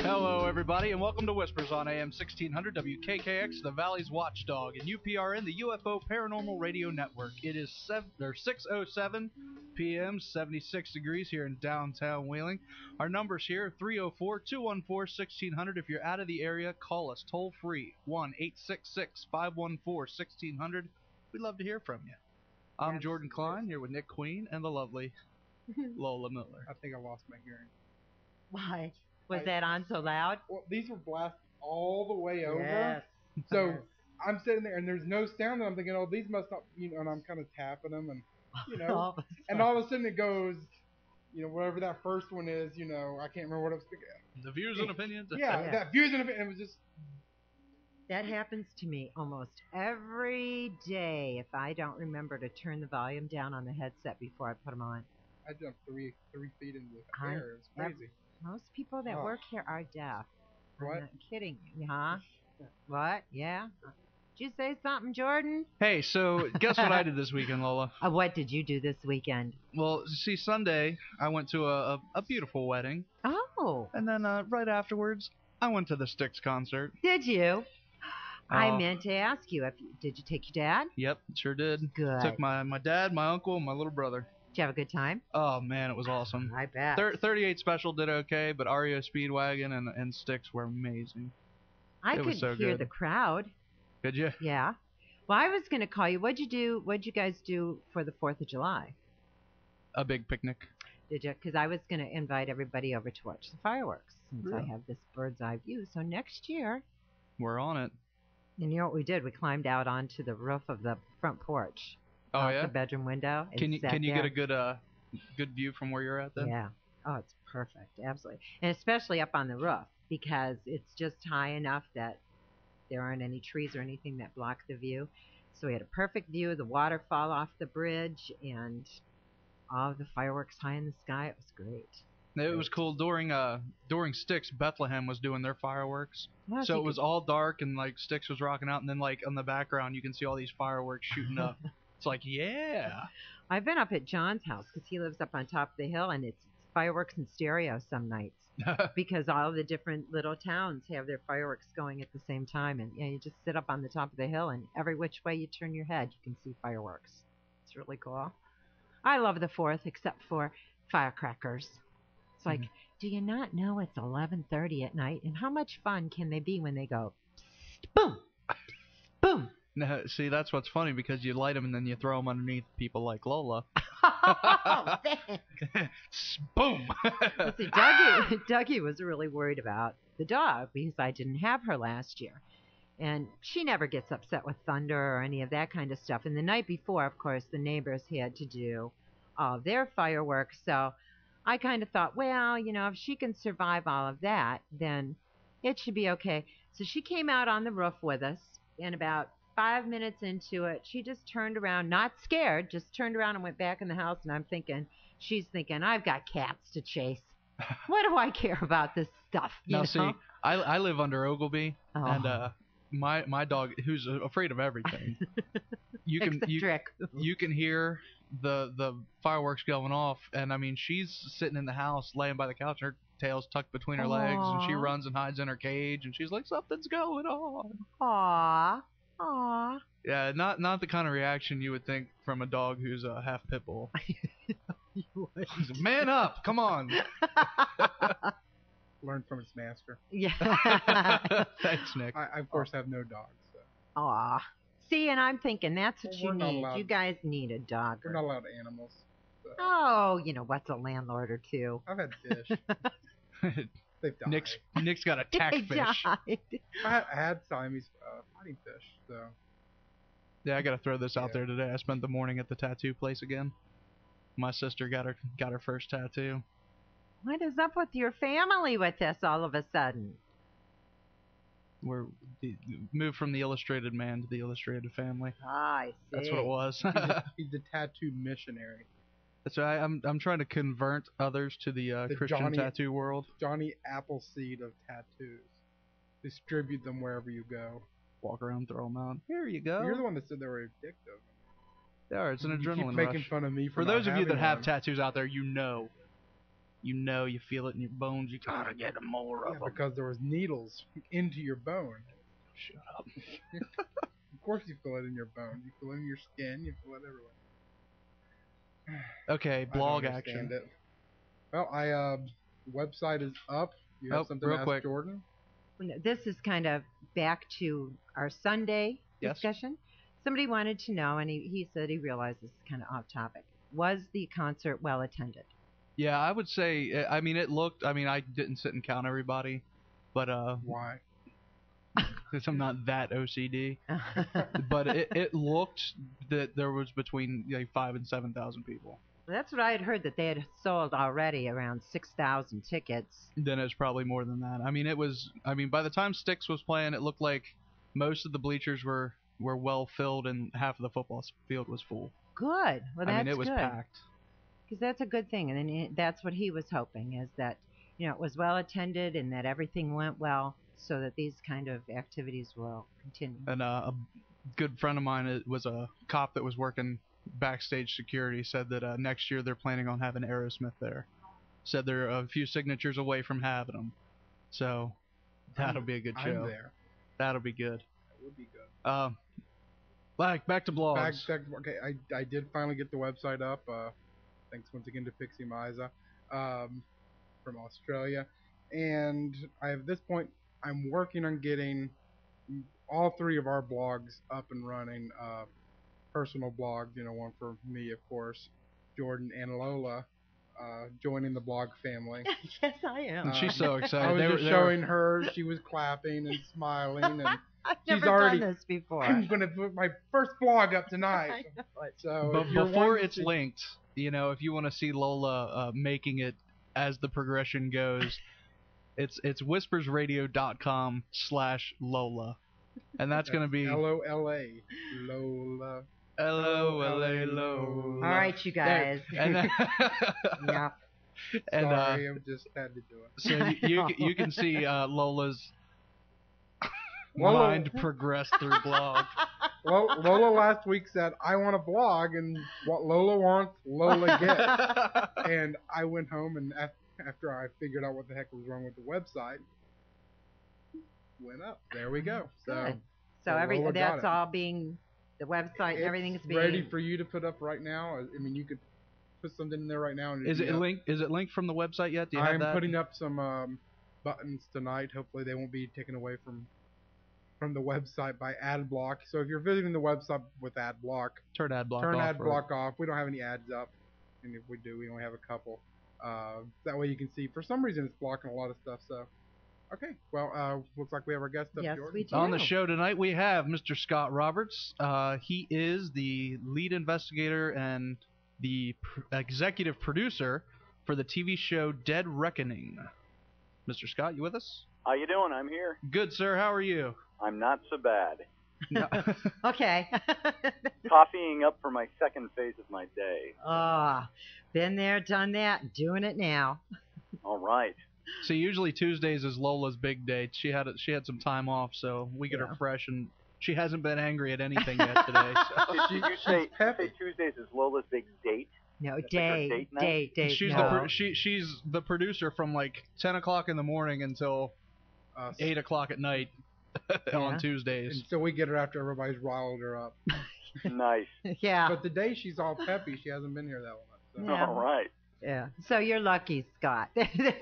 Hello, everybody, and welcome to Whispers on AM 1600 WKKX, the Valley's Watchdog, and UPRN, the UFO Paranormal Radio Network. It is 6:07 p.m., 76 degrees here in downtown Wheeling. Our numbers here, 304-214-1600. If you're out of the area, call us toll free, 1-866-514-1600. We'd love to hear from you. I'm Jordan Klein, here with Nick Queen and the lovely Lola Miller. I think I lost my hearing. Why? Was that on so loud? Well, these were blasted all the way over. Yes. So I'm sitting there and there's no sound, and I'm thinking, oh, these must not, and I'm kind of tapping them, and all of a sudden it goes, whatever that first one is, I can't remember what it was. The views and opinions. Yeah, that views and opinions. It was just. That happens to me almost every day if I don't remember to turn the volume down on the headset before I put them on. I jumped 3 feet into the air. It was crazy. Most people that work here are deaf. What? I'm not kidding you, huh? What? Yeah? Did you say something, Jordan? Hey, so guess what I did this weekend, Lola? What did you do this weekend? Well, see, Sunday I went to a beautiful wedding. Oh. And then right afterwards, I went to the Styx concert. Did you? I meant to ask you, did you take your dad? Yep, sure did. Good. Took my dad, my uncle, and my little brother. Did you have a good time? Oh, man, it was awesome. I bet. 38 Special did okay, but REO Speedwagon and Styx were amazing. I could hear the crowd. Could you? Yeah. Well, I was going to call you. What'd you guys do for the 4th of July? A big picnic. Did you? Because I was going to invite everybody over to watch the fireworks since I have this bird's eye view. So next year. We're on it. And you know what we did? We climbed out onto the roof of the front porch. Oh, yeah? The bedroom window. Can you get a good view from where you're at then? Yeah. Oh, it's perfect. Absolutely. And especially up on the roof because it's just high enough that there aren't any trees or anything that block the view. So we had a perfect view of the waterfall off the bridge and all of the fireworks high in the sky. It was great. It was cool. During Styx, Bethlehem was doing their fireworks. Well, so it was all dark and like Styx was rocking out, and then like on the background you can see all these fireworks shooting up. It's like, yeah. I've been up at John's house because he lives up on top of the hill, and it's fireworks in stereo some nights because all the different little towns have their fireworks going at the same time, and you just sit up on the top of the hill, and every which way you turn your head, you can see fireworks. It's really cool. I love the 4th, except for firecrackers. It's like, do you not know it's 11:30 at night, and how much fun can they be when they go, boom, boom? No, see, that's what's funny because you light them and then you throw them underneath people like Lola. Oh, thanks. Boom. See, Dougie was really worried about the dog because I didn't have her last year. And she never gets upset with thunder or any of that kind of stuff. And the night before, of course, the neighbors had to do all their fireworks. So I kind of thought, well, if she can survive all of that, then it should be okay. So she came out on the roof with us, and about 5 minutes into it, she just turned around, not scared, just turned around and went back in the house, and she's thinking, I've got cats to chase. What do I care about this stuff? See, I live under Ogleby, and my dog, who's afraid of everything, you can hear the fireworks going off, and I mean she's sitting in the house laying by the couch, her tail's tucked between her legs, and she runs and hides in her cage, and she's like, something's going on. Aww. Yeah, not the kind of reaction you would think from a dog who's a half pit bull. Man up, come on. Learn from its master. Yeah. Thanks, Nick. I of course have no dogs. So. Aw. See, and I'm thinking that's what you need. Allowed, you guys need a dog. We're not allowed animals. So. Oh, what's a landlord or two? I've had fish. They've died. Nick's got a tack fish. Died. I had Siamese fighting fish, so. Yeah, I gotta throw this out there today. I spent the morning at the tattoo place again. My sister got her first tattoo. What is up with your family with this all of a sudden? We're moved from the illustrated man to the illustrated family. I see. That's what it was. He's a tattoo missionary. That's right. I'm trying to convert others to the Christian tattoo world. Johnny Appleseed of tattoos. Distribute them wherever you go. Walk around, throw them out. Here you go. You're the one that said they were addictive. They are. It's an adrenaline keep rush. making fun of me for those of you that have tattoos out there, you know, you feel it in your bones. You gotta get more of them. Because there was needles into your bone. Shut up. Of course you feel it in your bone. You feel it in your skin. You feel it everywhere. Okay, blog action. It. Well, website is up. You have something to ask quick. Jordan? This is kind of back to our Sunday discussion. Somebody wanted to know, and he said he realized this is kind of off topic. Was the concert well attended? Yeah, I would say. I mean, it looked. I mean, I didn't sit and count everybody, but why? Because I'm not that OCD. But it looked that there was between 5,000 and 7,000 people. Well, that's what I had heard, that they had sold already around 6,000 tickets. Then it's probably more than that. I mean, it was. I mean, by the time Styx was playing, it looked like most of the bleachers were well filled and half of the football field was full. Good. Well, that's good. I mean, it was packed. Because that's a good thing, and then that's what he was hoping, is that it was well attended and that everything went well, so that these kind of activities will continue. And a good friend of mine was a cop that was working backstage security, said that next year they're planning on having Aerosmith there. Said they're a few signatures away from having them. So that'll be a good show. I'm there. That'll be good. That would be good. Back to blogs. Okay, I did finally get the website up. Thanks once again to Pixie Miza from Australia. And at this point, I'm working on getting all three of our blogs up and running. Personal blogs, one for me, of course, Jordan and Lola, joining the blog family. Yes, I am. She's so excited. I was showing her. She was clapping and smiling, and I've never done this before. I'm going to put my first blog up tonight. I know it. So, but before it's linked, if you want to see Lola making it as the progression goes, it's whispersradio.com/Lola, and that's going to be LOLA, Lola. LOLA, Lola. All right, you guys. And yeah. And sorry, I just had to do it. So you can see Lola's mind progress through blog. Well, Lola last week said, I want a blog, and what Lola wants, Lola gets. And I went home, and after I figured out what the heck was wrong with the website, went up. There we go. So that's all being, the website and everything's being ready for you to put up right now. I mean, you could put something in there right now. And is it linked from the website yet? Do you have that? I'm putting up some buttons tonight. Hopefully they won't be taken away from the website by ad block. So if you're visiting the website with ad block, turn ad block off. We don't have any ads up, and if we do, we only have a couple. That way you can see. For some reason, it's blocking a lot of stuff. So, okay. Well, looks like we have our guest up. Yes, Jordan. we do. On the show tonight, we have Mr. Scott Roberts. He is the lead investigator and the executive producer for the TV show Dead Reckoning. Mr. Scott, you with us? How you doing? I'm here. Good, sir. How are you? I'm not so bad. No. Okay. Coffeeing up for my second phase of my day. Been there, done that, doing it now. All right. See, usually Tuesdays is Lola's big day. She had some time off, so we get her fresh, and she hasn't been angry at anything yet today. So. Did you say Tuesdays is Lola's big date? No, date. She's she's the producer from like 10 o'clock in the morning until 8 o'clock at night on Tuesdays. And so we get her after everybody's riled her up. Nice. Yeah. But today she's all peppy. She hasn't been here that long. So. Yeah. All right. Yeah. So you're lucky, Scott.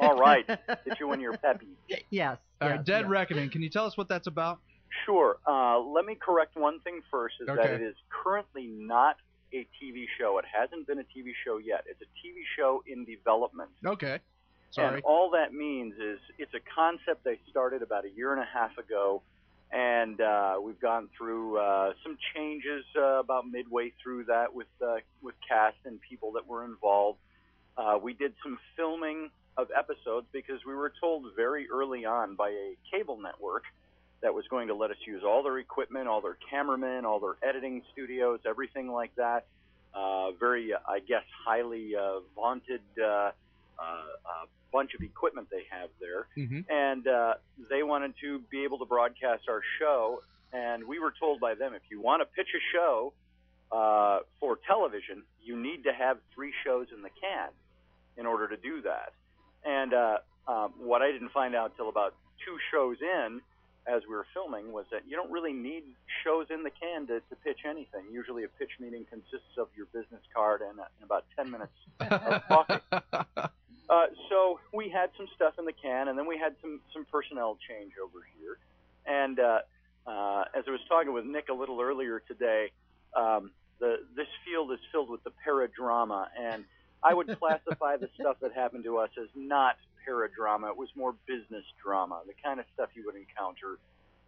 All right. Get you when you're peppy. Yes. All right. Dead Reckoning. Can you tell us what that's about? Sure. Let me correct one thing first, is that it is currently not a TV show. It hasn't been a TV show yet. It's a TV show in development. Okay. Sorry. And all that means is it's a concept I started about a year and a half ago, and we've gone through some changes about midway through that with cast and people that were involved. We did some filming of episodes because we were told very early on by a cable network that was going to let us use all their equipment, all their cameramen, all their editing studios, everything like that. Very, I guess, highly vaunted bunch of equipment they have there. Mm-hmm. And they wanted to be able to broadcast our show. And we were told by them, if you want to pitch a show, for television, you need to have 3 shows in the can in order to do that. And what I didn't find out till about 2 shows in, as we were filming, was that you don't really need shows in the can to pitch anything. Usually a pitch meeting consists of your business card and about 10 minutes of talking. So we had some stuff in the can, and then we had some personnel change over here. And as I was talking with Nick a little earlier today, this field is filled with the paradrama, and I would classify the stuff that happened to us as not paradrama. It was more business drama, the kind of stuff you would encounter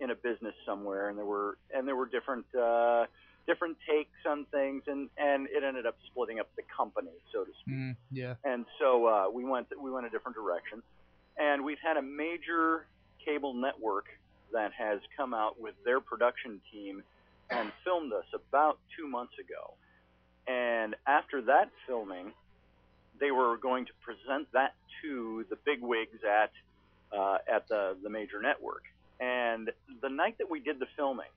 in a business somewhere. And there were different takes on things, and it ended up splitting up the company, so to speak. Yeah. And so we went a different direction, and we've had a major cable network that has come out with their production team and filmed us about 2 months ago. And after that filming, they were going to present that to the bigwigs at the major network. And the night that we did the filming,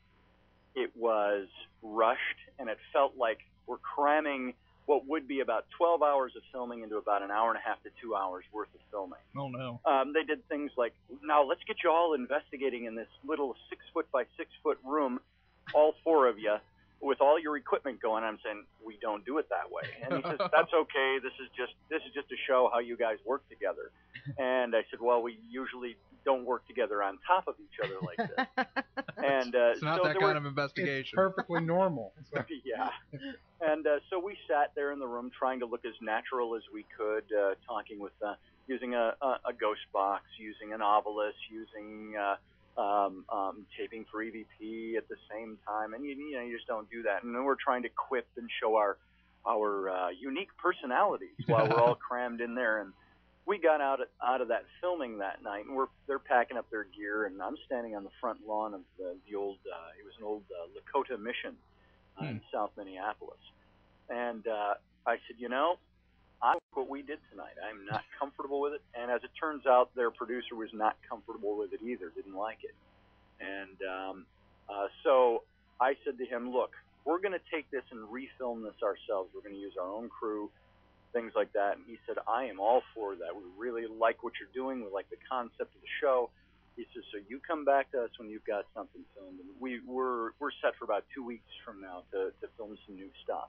it was rushed, and it felt like we're cramming what would be about 12 hours of filming into about an hour and a half to 2 hours worth of filming. Oh, no. They did things like, now let's get you all investigating in this little 6-foot by 6-foot room, all 4 of you, with all your equipment going. I'm saying, we don't do it that way. And he says, that's okay. This is just to show how you guys work together. And I said, well, we usually don't work together on top of each other like this. And it's not that kind of investigation. It's perfectly normal. So. Yeah. And so we sat there in the room trying to look as natural as we could, talking with using a ghost box, using an ovilus, using taping for EVP at the same time, and you just don't do that. And then we're trying to quip and show our unique personalities while we're all crammed in there. And we got out of that filming that night, and they're packing up their gear, and I'm standing on the front lawn of the old it was an old Lakota mission in South Minneapolis, and I said, I like what we did tonight. I'm not comfortable with it. And as it turns out, their producer was not comfortable with it either, didn't like it. And so I said to him, look, we're going to take this and refilm this ourselves. We're going to use our own crew, things like that. And he said, I am all for that. We really like what you're doing. We like the concept of the show. He says, so you come back to us when you've got something filmed. And we're set for about 2 weeks from now to film some new stuff,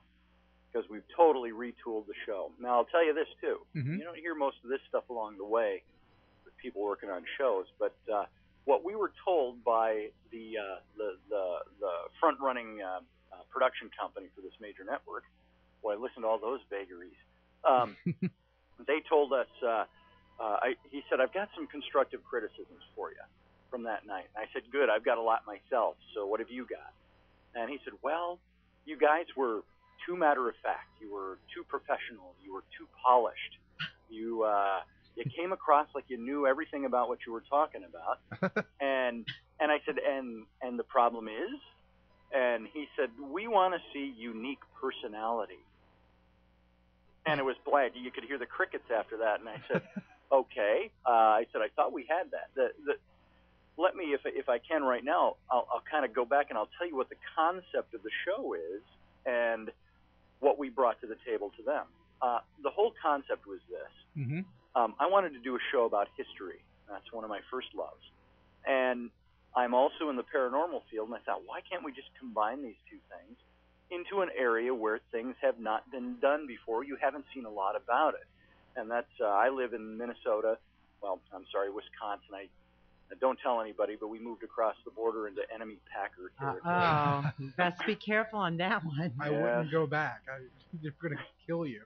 because we've totally retooled the show. Now, I'll tell you this, too. You don't hear most of this stuff along the way with people working on shows, but what we were told by the front-running production company for this major network, boy, I listened to all those vagaries. They told us, he said, I've got some constructive criticisms for you from that night. And I said, good, I've got a lot myself, so what have you got? And he said, well, you guys were too matter-of-fact. You were too professional. You were too polished. You came across like you knew everything about what you were talking about. And I said, and the problem is? And he said, we want to see unique personality. And it was blank. You could hear the crickets after that. And I said, okay. I said, I thought we had that. Let me, if I can right now, I'll kind of go back and I'll tell you what the concept of the show is and what we brought to the table to them. The whole concept was this. I wanted to do a show about history. That's one of my first loves. And I'm also in the paranormal field, and I thought, why can't we just combine these two things into an area where things have not been done before? You haven't seen a lot about it. And that's, I live in Minnesota. Well, I'm sorry, Wisconsin. I don't tell anybody, but we moved across the border into enemy Packer territory. Oh, best be careful on that one. I wouldn't go back. They're going to kill you.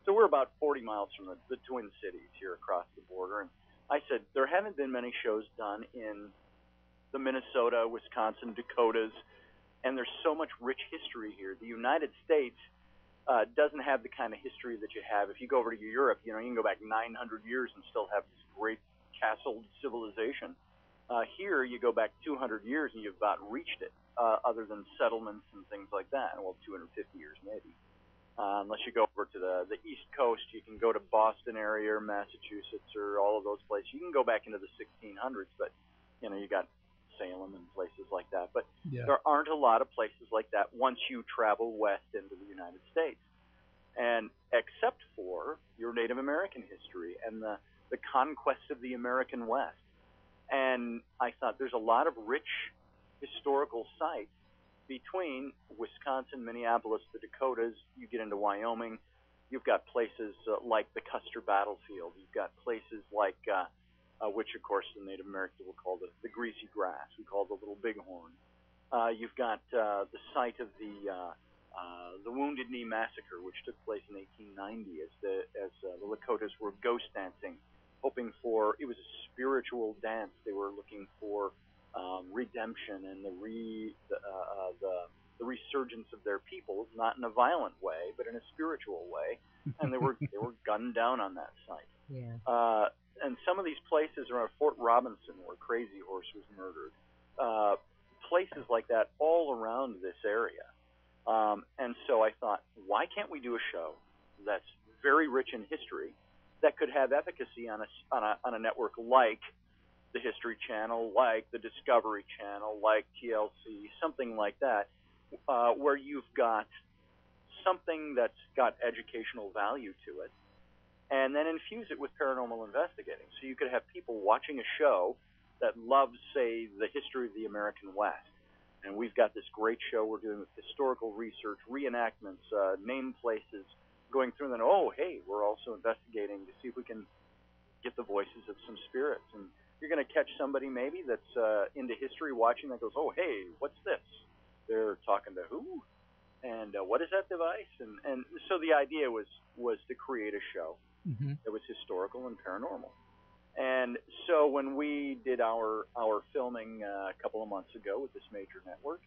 So we're about 40 miles from the Twin Cities here across the border. And I said, there haven't been many shows done in the Minnesota, Wisconsin, Dakotas, and there's so much rich history here. The United States doesn't have the kind of history that you have. If you go over to Europe, you can go back 900 years and still have this great castled civilization. Here, you go back 200 years and you've about reached it, other than settlements and things like that. Well, 250 years maybe. Unless you go over to the East Coast, you can go to Boston area or Massachusetts or all of those places. You can go back into the 1600s, but you got Salem and places like that. But there aren't a lot of places like that once you travel west into the United States. And except for your Native American history and the conquest of the American West. And I thought there's a lot of rich historical sites between Wisconsin, Minneapolis, the Dakotas. You get into Wyoming, you've got places like the Custer Battlefield. You've got places like, which of course the Native Americans will call the Greasy Grass. We call it the Little Bighorn. You've got the site of the Wounded Knee Massacre, which took place in 1890 as the Lakotas were ghost dancing, hoping for, it was a spiritual dance. They were looking for redemption and the resurgence of their people, not in a violent way, but in a spiritual way. And they were gunned down on that site. Yeah. And some of these places around Fort Robinson, where Crazy Horse was murdered, places like that all around this area. And so I thought, why can't we do a show that's very rich in history that could have efficacy on a network like the History Channel, like the Discovery Channel, like TLC, something like that, where you've got something that's got educational value to it, and then infuse it with paranormal investigating. So you could have people watching a show that loves, say, the history of the American West. And we've got this great show we're doing with historical research, reenactments, name places, going through and then, oh, hey, we're also investigating to see if we can get the voices of some spirits. And you're going to catch somebody maybe that's into history watching that goes, oh, hey, what's this? They're talking to who? And what is that device? And so the idea was to create a show that was historical and paranormal. And so when we did our filming a couple of months ago with this major network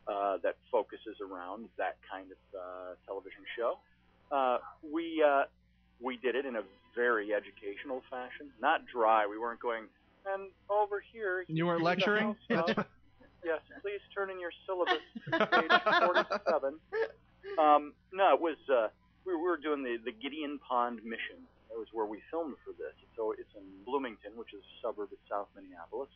that focuses around that kind of television show, we did it in a very educational fashion, not dry. We weren't going, and over here. You weren't lecturing? Yes, please turn in your syllabus to page 47. No, it was we were doing the Gideon Pond mission. That was where we filmed for this. So it's in Bloomington, which is a suburb of South Minneapolis.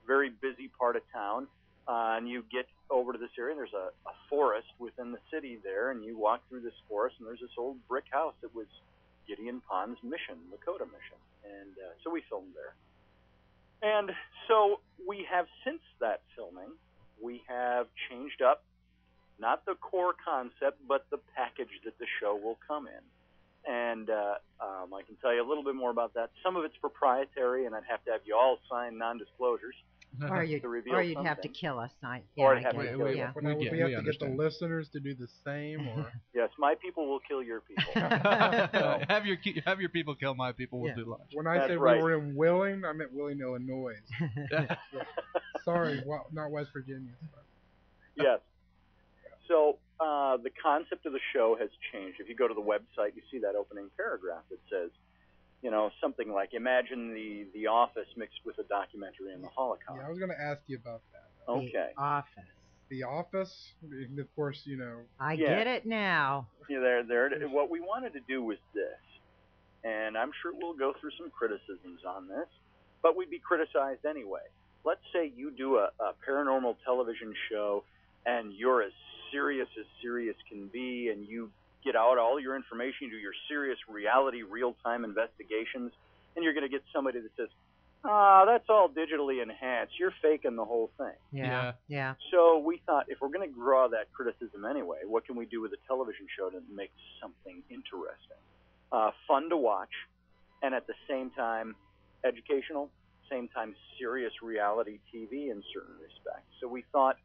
Very busy part of town. And you get over to this area, and there's a forest within the city there, and you walk through this forest, and there's this old brick house that was Gideon Pond's mission, Lakota mission. And so we filmed there. And so we have, since that filming, we have changed up, not the core concept, but the package that the show will come in. And I can tell you a little bit more about that. Some of it's proprietary, and I'd have to have you all sign non-disclosures. Or you'd have to kill us. We have to get the listeners to do the same. Or yes, my people will kill your people. So, have your people kill my people. We'll do lunch. When I said we were in Willing, I meant Willing, Illinois. Sorry, not West Virginia. Yes. So the concept of the show has changed. If you go to the website, you see that opening paragraph that says, you know, something like, imagine the Office mixed with a documentary on the Holocaust. Yeah, I was going to ask you about that. Okay. The Office. The Office, of course, you know. I get it now. Yeah, what we wanted to do was this, and I'm sure we'll go through some criticisms on this, but we'd be criticized anyway. Let's say you do a paranormal television show, and you're as serious can be, and you get out all your information, you do your serious reality, real-time investigations, and you're going to get somebody that says, that's all digitally enhanced. You're faking the whole thing. Yeah. So we thought, if we're going to draw that criticism anyway, what can we do with a television show to make something interesting? Fun to watch, and at the same time educational, same time serious reality TV in certain respects. So we thought,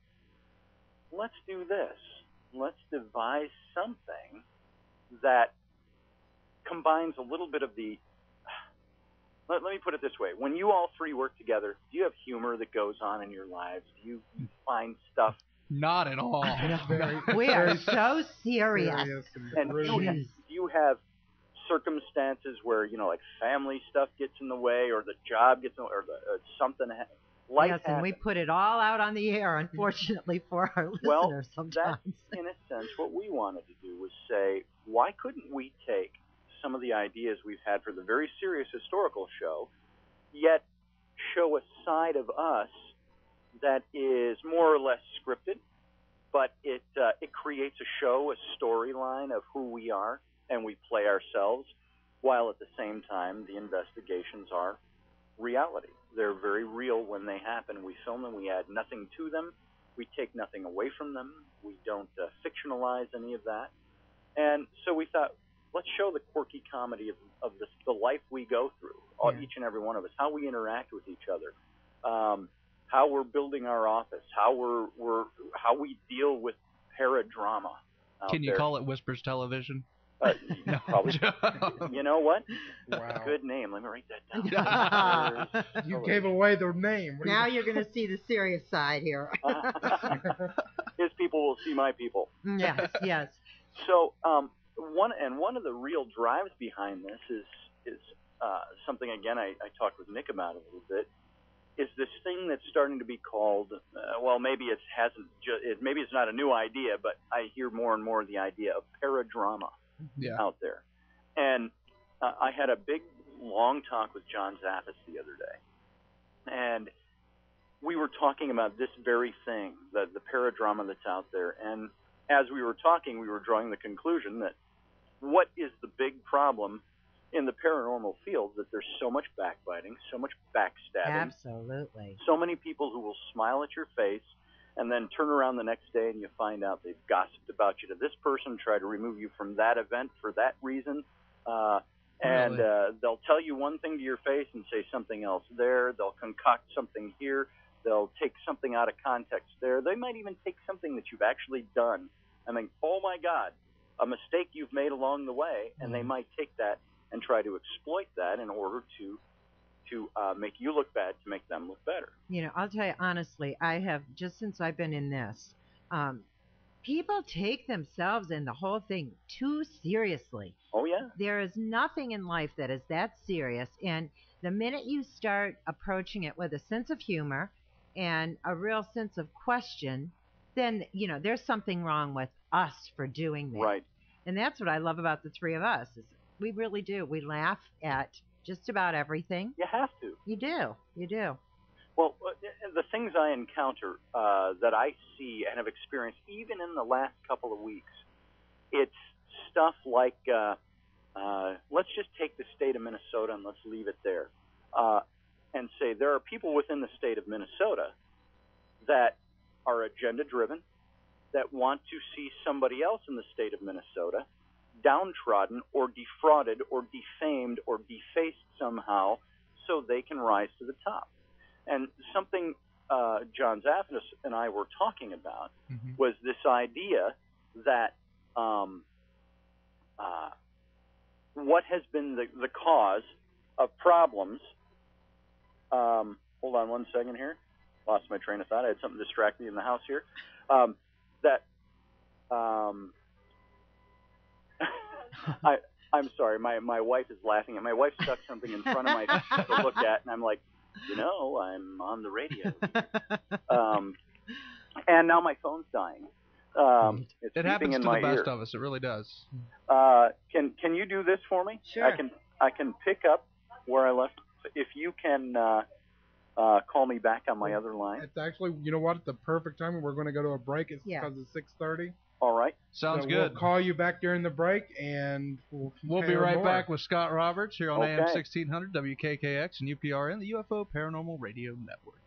let's do this. Let's devise something that combines a little bit of the... Let me put it this way. When you all three work together, do you have humor that goes on in your lives? Do you find stuff? Not at all. We are so serious. And do you have circumstances where, you know, like family stuff gets in the way, or the job gets in the way, or something... Life yes, and we put it all out on the air, unfortunately, for our listeners sometimes. That's, in a sense, what we wanted to do was say, why couldn't we take some of the ideas we've had for the very serious historical show, yet show a side of us that is more or less scripted, but it creates a show, a storyline of who we are, and we play ourselves, while at the same time the investigations are reality. They're very real when they happen. We film them. We add nothing to them. We take nothing away from them. We don't fictionalize any of that. And so we thought, let's show the quirky comedy of the life we go through, each and every one of us, how we interact with each other, how we're building our office, how how we deal with paradrama. Can you call it Whispers Television? No. Probably. You know what? Wow. Good name. Let me write that down. You gave away their name. Now you're going to see the serious side here. His people will see my people. Yes, yes. So one of the real drives behind this is something, again, I talked with Nick about a little bit, is this thing that's starting to be called, maybe maybe it's not a new idea, but I hear more and more the idea of paradrama out there. And I had a big, long talk with John Zaffis the other day, and we were talking about this very thing, the paradrama that's out there. And as we were talking, we were drawing the conclusion that what is the big problem in the paranormal field, that there's so much backbiting, so much backstabbing. Absolutely. So many people who will smile at your face and then turn around the next day and you find out they've gossiped about you to this person, try to remove you from that event for that reason. And they'll tell you one thing to your face and say something else there. They'll concoct something here. They'll take something out of context there. They might even take something that you've actually done and think, oh, my God, a mistake you've made along the way. And they might take that and try to exploit that in order to make you look bad, to make them look better. You know, I'll tell you honestly, I have, just since I've been in this, people take themselves and the whole thing too seriously. Oh, yeah. There is nothing in life that is that serious. And the minute you start approaching it with a sense of humor and a real sense of question, then, you know, there's something wrong with us for doing that. Right. And that's what I love about the three of us. Is we really do. We laugh at just about everything. You have to. You do. You do. Well, the things I encounter that I see and have experienced even in the last couple of weeks, it's stuff like, let's just take the state of Minnesota and let's leave it there, and say there are people within the state of Minnesota that are agenda-driven, that want to see somebody else in the state of Minnesota downtrodden or defrauded or defamed or defaced somehow so they can rise to the top. And something John Zaffis and I were talking about was this idea that what has been the cause of problems. Hold on one second here. Lost my train of thought. I had something distract me in the house here. I'm sorry. My wife is laughing at. My wife stuck something in front of my face to look at, and I'm like, you know, I'm on the radio. And now my phone's dying. It's it happens in to my the best ear. of us. It really does. Can you do this for me? Sure. I can pick up where I left. If you can call me back on my other line. It's actually, you know what? It's the perfect time. We're going to go to a break. It's because it's 6:30. All right. Sounds so good. We'll call you back during the break, and we'll be right back with Scott Roberts here on AM 1600 WKKX and UPRN, the UFO Paranormal Radio Network.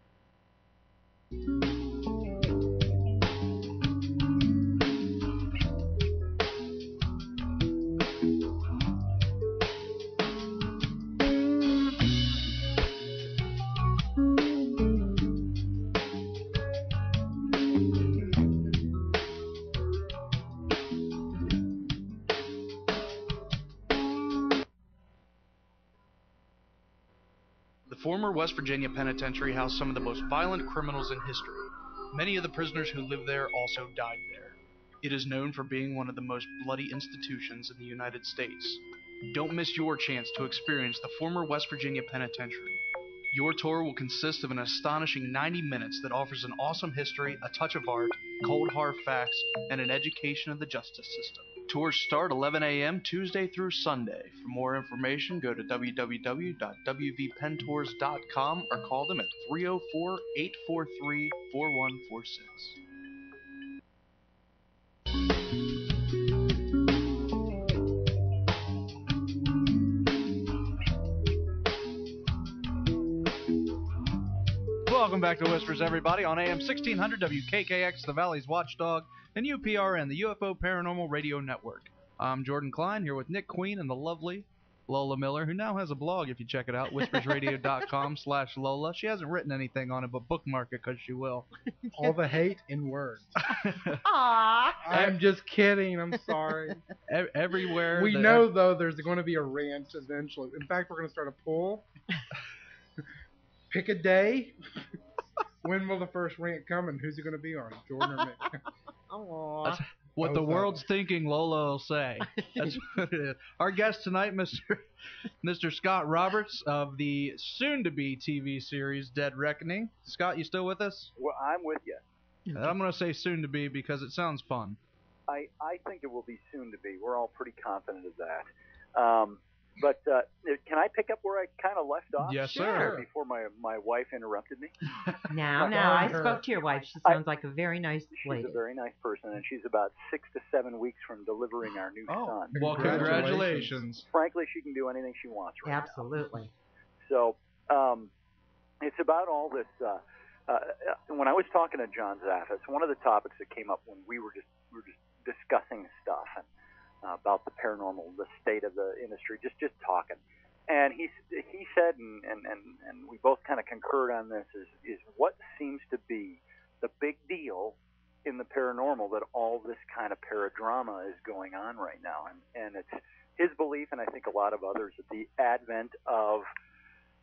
The former West Virginia Penitentiary housed some of the most violent criminals in history. Many of the prisoners who lived there also died there. It is known for being one of the most bloody institutions in the United States. Don't miss your chance to experience the former West Virginia Penitentiary. Your tour will consist of an astonishing 90 minutes that offers an awesome history, a touch of art, cold hard facts, and an education of the justice system. Tours start 11 a.m. Tuesday through Sunday. For more information, go to www.wvpentours.com or call them at 304-843-4146. Welcome back to Whispers, everybody, on AM 1600 WKKX, the Valley's Watchdog, and UPRN, the UFO Paranormal Radio Network. I'm Jordan Klein, here with Nick Queen and the lovely Lola Miller, who now has a blog, if you check it out, whispersradio.com/Lola. She hasn't written anything on it, but bookmark it because she will. All the hate in words. Aww. I'm just kidding. I'm sorry. Everywhere. We know, though, there's going to be a rant eventually. In fact, we're going to start a poll. Pick a day. When will the first rant come, and who's it going to be on, Jordan or me? Aww. What the world's thinking, Lola will say. That's what it is. Our guest tonight, Mr. Scott Roberts of the soon-to-be TV series Dead Reckoning. Scott, you still with us? Well, I'm with you. And I'm going to say soon-to-be because it sounds fun. I think it will be soon to be. We're all pretty confident of that. But can I pick up where I kind of left off? Yes, sir. Before my wife interrupted me. Now, I spoke to your wife. She sounds like a very nice lady. She's a very nice person, and she's about 6 to 7 weeks from delivering our new son. Well, congratulations. Frankly, she can do anything she wants right Absolutely. now. So it's about all this. When I was talking to John Zaffis, one of the topics that came up when we were just discussing stuff and about the paranormal, the state of the industry, just talking. And he said, and we both kind of concurred on this, is what seems to be the big deal in the paranormal that all this kind of paradrama is going on right now. And it's his belief, and I think a lot of others, that the advent of,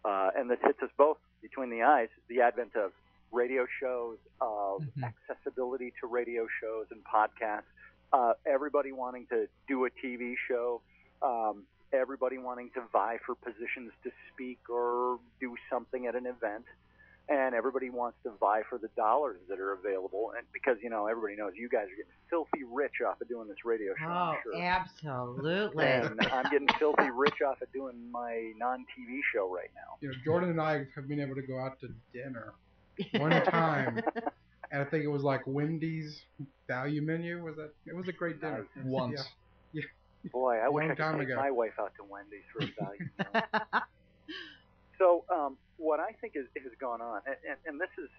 and this hits us both between the eyes, the advent of radio shows, of accessibility to radio shows and podcasts, everybody wanting to do a TV show, everybody wanting to vie for positions to speak or do something at an event, and everybody wants to vie for the dollars that are available. And because, everybody knows you guys are getting filthy rich off of doing this radio show. Oh, I'm sure. Absolutely. And I'm getting filthy rich off of doing my non-TV show right now. Jordan and I have been able to go out to dinner one time. And I think it was like Wendy's value menu. It was a great dinner. Once. Yeah. Boy, I wish I could take my wife out to Wendy's for a value meal. So what I think has gone on, and this is,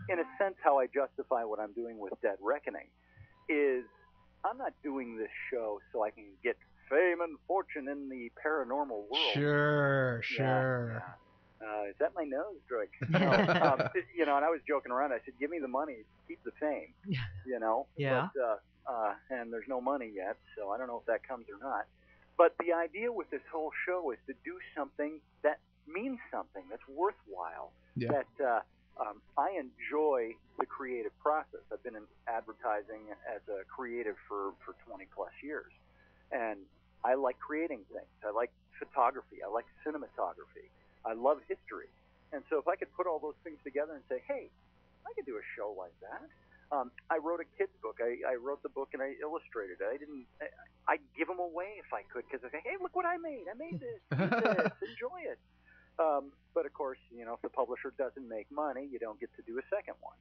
in a sense, how I justify what I'm doing with Dead Reckoning, is I'm not doing this show so I can get fame and fortune in the paranormal world. Sure. Yeah. Is that my nose, Drake? No. And I was joking around. I said, give me the money, keep the fame, Yeah. But, and there's no money yet, so I don't know if that comes or not. But the idea with this whole show is to do something that means something, that's worthwhile, that I enjoy the creative process. I've been in advertising as a creative for 20-plus years, and I like creating things. I like photography. I like cinematography. I love history. And so if I could put all those things together and say, hey, I could do a show like that. I wrote a kid's book. I wrote the book and I illustrated it. I'd give them away if I could, because I say, hey, look what I made. I made this. Read this. Enjoy it. But, of course, if the publisher doesn't make money, you don't get to do a second one.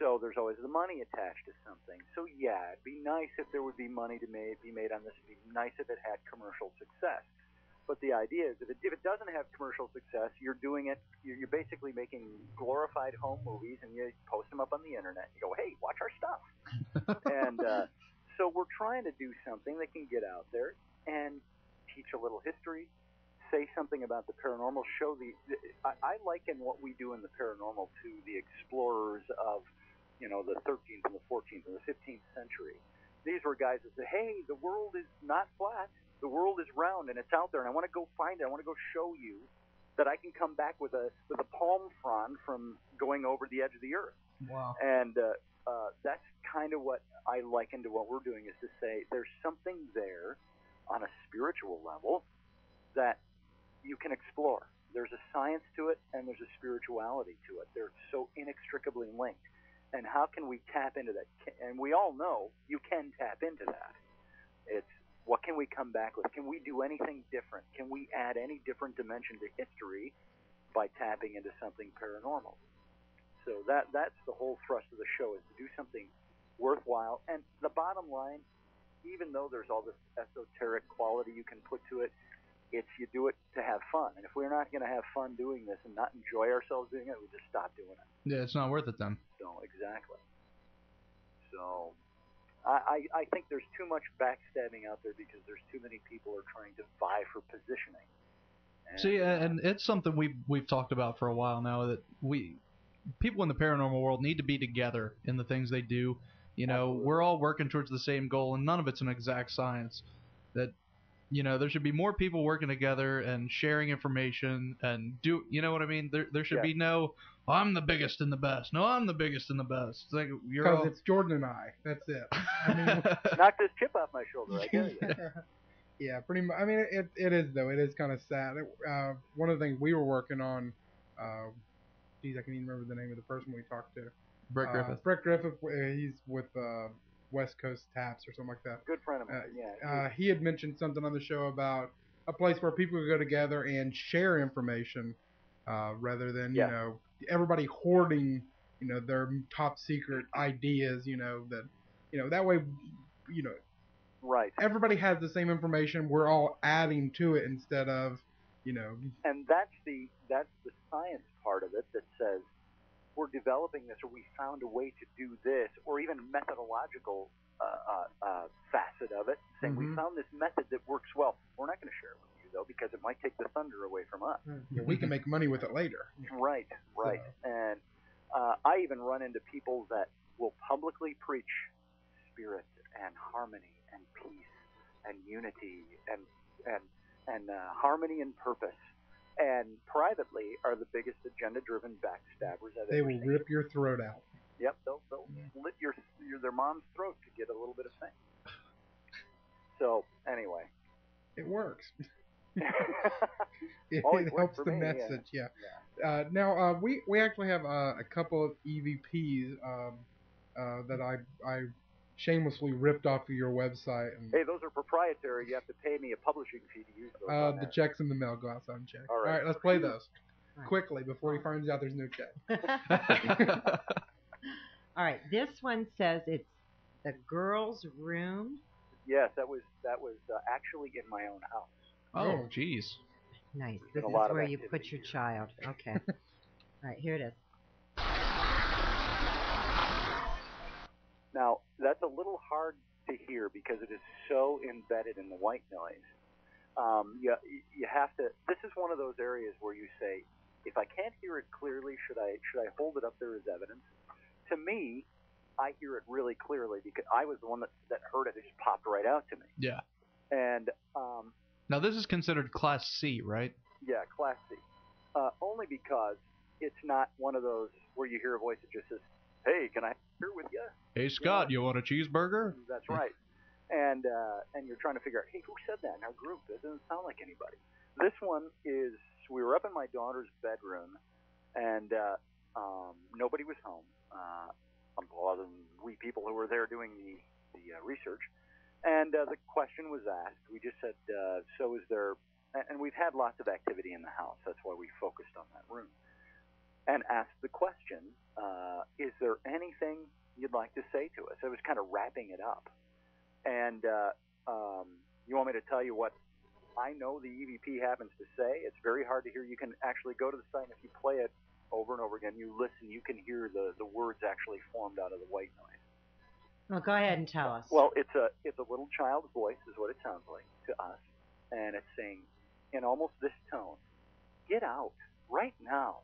So there's always the money attached to something. So, yeah, it'd be nice if there would be money to be made on this. It'd be nice if it had commercial success. But the idea is that if it doesn't have commercial success, you're doing it. You're basically making glorified home movies, and you post them up on the internet. You go, hey, watch our stuff. And so we're trying to do something that can get out there and teach a little history, say something about the paranormal. I liken what we do in the paranormal to the explorers of, the 13th and the 14th and the 15th century. These were guys that said, hey, the world is not flat. The world is round, and it's out there, and I want to go find it. I want to go show you that I can come back with a palm frond from going over the edge of the earth. Wow. And that's kind of what I liken to what we're doing, is to say there's something there on a spiritual level that you can explore. There's a science to it, and there's a spirituality to it. They're so inextricably linked. And how can we tap into that? And we all know you can tap into that. It's what can we come back with? Can we do anything different? Can we add any different dimension to history by tapping into something paranormal? So that's the whole thrust of the show, is to do something worthwhile. And the bottom line, even though there's all this esoteric quality you can put to it, it's you do it to have fun. And if we're not going to have fun doing this and not enjoy ourselves doing it, we just stop doing it. Yeah, it's not worth it then. So, exactly. So, I think there's too much backstabbing out there because there's too many people are trying to vie for positioning. And it's something we've talked about for a while now, that people in the paranormal world need to be together in the things they do. You know, absolutely. We're all working towards the same goal, and none of it's an exact science. That, you know, there should be more people working together and sharing information and you know what I mean? There should be no, I'm the biggest and the best. No, I'm the biggest and the best. It's like because it's Jordan and I. That's it. I mean, knock this chip off my shoulder, I tell you. Yeah, pretty much. I mean, it is though. It is kind of sad. One of the things we were working on, I can't even remember the name of the person we talked to. Brett Griffith. Brett Griffith. He's with West Coast Taps or something like that. Good friend of mine. He had mentioned something on the show about a place where people could go together and share information, rather than you know, everybody hoarding, you know, their top secret ideas. You know, that way, you know. Right. Everybody has the same information. We're all adding to it instead of, you know. And that's the science part of it that says we're developing this, or we found a way to do this, or even methodological facet of it, saying we found this method that works well. We're not going to share it with you though, because it might take the thunder away from us. Yeah, we can make money with it later. Right. So. And I even run into people that will publicly preach spirit and harmony and peace and unity and harmony and purpose, and privately are the biggest agenda-driven backstabbers I've ever seen. They will rip your throat out. Yep, they'll slit their mom's throat to get a little bit of fame. So anyway, it works. It helps helps the message. Yeah. Now we actually have a couple of EVPs that I shamelessly ripped off of your website. And, hey, those are proprietary. You have to pay me a publishing fee to use those. The check's in the mail. Go outside and check. All right, let's play those quickly before he finds out there's no check. All right, this one says it's the girl's room. Yes, that was actually in my own house. Oh, jeez. Nice. This is where you put your child. Okay. All right, here it is. Now, that's a little hard to hear because it is so embedded in the white noise. You have to. This is one of those areas where you say, if I can't hear it clearly, should I hold it up there as evidence? To me, I hear it really clearly because I was the one that heard it. It just popped right out to me. Yeah. And now this is considered Class C, right? Yeah, Class C. Only because it's not one of those where you hear a voice that just says, "Hey, can I hear with you?" Hey, Scott, you want a cheeseburger? That's right. And you're trying to figure out, hey, who said that in our group? That doesn't sound like anybody. This one is, we were up in my daughter's bedroom, and nobody was home, other than we people who were there doing the research. And the question was asked. We just said, so is there, and we've had lots of activity in the house. That's why we focused on that room. And asked the question, is there anything you'd like to say to us? It was kind of wrapping it up. And you want me to tell you what I know the EVP happens to say? It's very hard to hear. You can actually go to the site, and if you play it over and over again, you listen, you can hear the words actually formed out of the white noise. Well, go ahead and tell us. Well, it's a little child's voice is what it sounds like to us. And it's saying, in almost this tone, "Get out, right now."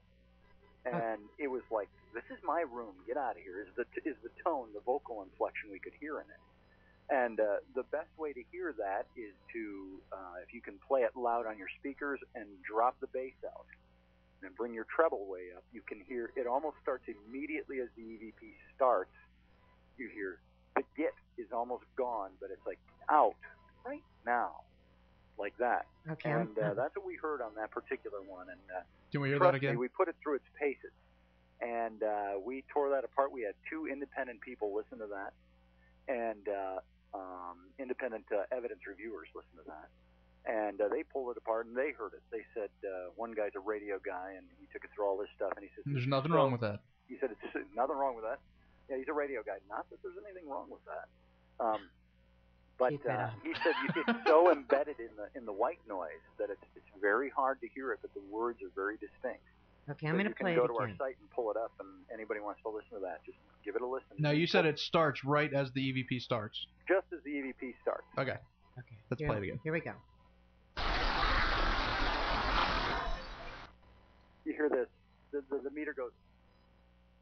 And it was like, "This is my room, get out of here," is the tone, the vocal inflection we could hear in it. And the best way to hear that is to, if you can play it loud on your speakers and drop the bass out and bring your treble way up, you can hear it almost starts immediately as the EVP starts. You hear the "get" is almost gone, but it's like, "Out, right now," like that. Okay. And that's what we heard on that particular one. And can we hear that again? We put it through its paces, and we tore that apart. We had 2 independent people listen to that, and independent evidence reviewers listen to that. And they pulled it apart, and they heard it. They said one guy's a radio guy, and he took it through all this stuff, and he says... There's nothing wrong with that. He said, it's nothing wrong with that. Yeah, he's a radio guy. Not that there's anything wrong with that. But he said it's so embedded in the white noise that it's very hard to hear it, but the words are very distinct. Okay, I'm going to play it again. You can go to our site and pull it up, and anybody wants to listen to that, just give it a listen. Now, you said it starts right as the EVP starts. Just as the EVP starts. Okay. Let's play it again. Here we go. You hear this. The meter goes,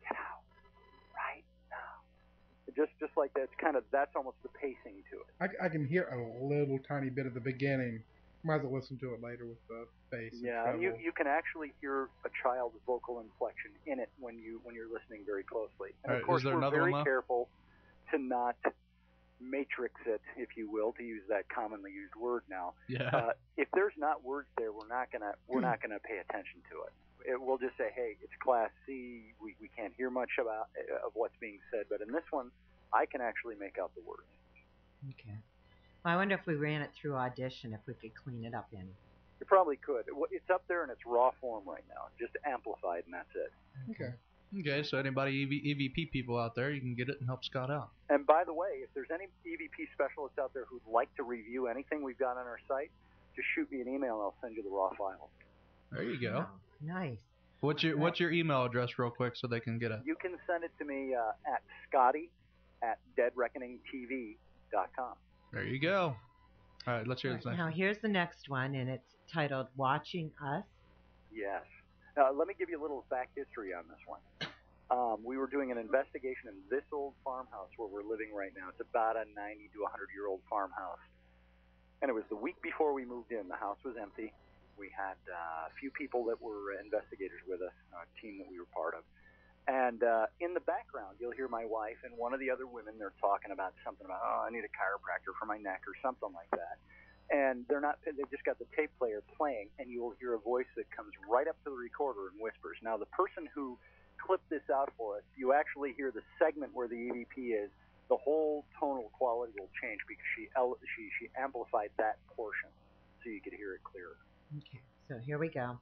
get out right now. Just like that. It's kind of, that's almost the pacing to it. I can hear a little tiny bit at the beginning. Might as well listen to it later with the bass. Yeah, and you can actually hear a child's vocal inflection in it when you're listening very closely. And of course, we're very careful to not matrix it, if you will, to use that commonly used word now. Yeah. If there's not words there, we're not gonna pay attention to it. We'll just say, hey, it's Class C. We can't hear much of what's being said, but in this one, I can actually make out the words. Okay. Well, I wonder if we ran it through Audition, if we could clean it up any. You probably could. It's up there in its raw form right now, just amplified, and that's it. Okay. So anybody EVP people out there, you can get it and help Scott out. And by the way, if there's any EVP specialists out there who'd like to review anything we've got on our site, just shoot me an email and I'll send you the raw files. There you go. Oh, nice. What's your email address real quick so they can get it? You can send it to me at scotty@deadreckoningtv.com. There you go. All right, let's hear this next. Now here's the next one, and it's titled "Watching Us." Yes. Let me give you a little back history on this one. We were doing an investigation in this old farmhouse where we're living right now. It's about a 90 to 100-year-old farmhouse. And it was the week before we moved in. The house was empty. We had a few people that were investigators with us, a team that we were part of. And in the background, you'll hear my wife and one of the other women, they're talking about something about, I need a chiropractor for my neck or something like that. And they've just got the tape player playing, and you will hear a voice that comes right up to the recorder and whispers. Now, the person who clipped this out for us, you actually hear the segment where the EVP is, the whole tonal quality will change because she amplified that portion so you could hear it clearer. Okay, so here we go.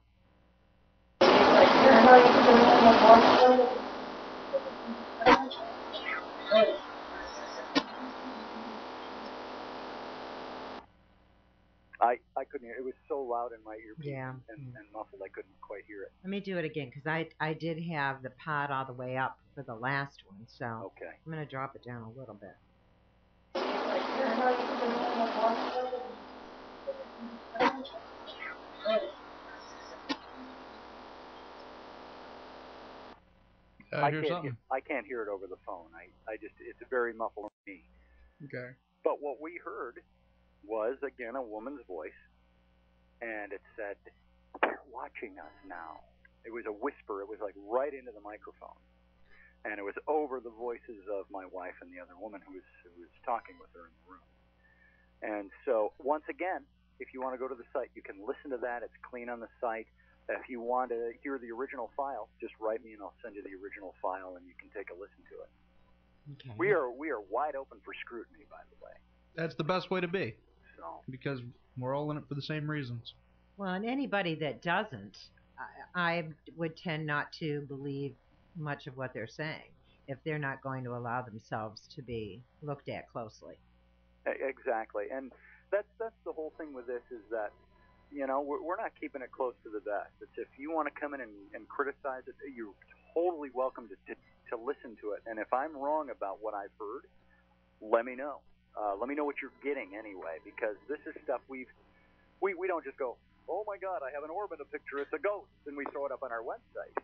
I couldn't hear it. It was so loud in my earpiece and muffled I couldn't quite hear it. Let me do it again because I did have the pod all the way up for the last one, so okay. I'm going to drop it down a little bit. I can't hear it over the phone. It's very muffled for me. Okay. But what we heard was, again, a woman's voice, and it said, they're watching us now. It was a whisper. It was like right into the microphone. And it was over the voices of my wife and the other woman who was talking with her in the room. And so, once again, if you want to go to the site, you can listen to that. It's clean on the site. If you want to hear the original file, just write me and I'll send you the original file and you can take a listen to it. Okay. We are wide open for scrutiny, by the way. That's the best way to be. So. Because we're all in it for the same reasons. Well, and anybody that doesn't, I would tend not to believe much of what they're saying if they're not going to allow themselves to be looked at closely. Exactly. And that's the whole thing with this is that, we're not keeping it close to the vest. It's if you want to come in and criticize it, you're totally welcome to listen to it. And if I'm wrong about what I've heard, let me know. Let me know what you're getting anyway, because this is stuff we don't just go, oh my God, I have an orb in a picture, it's a ghost, and we throw it up on our website.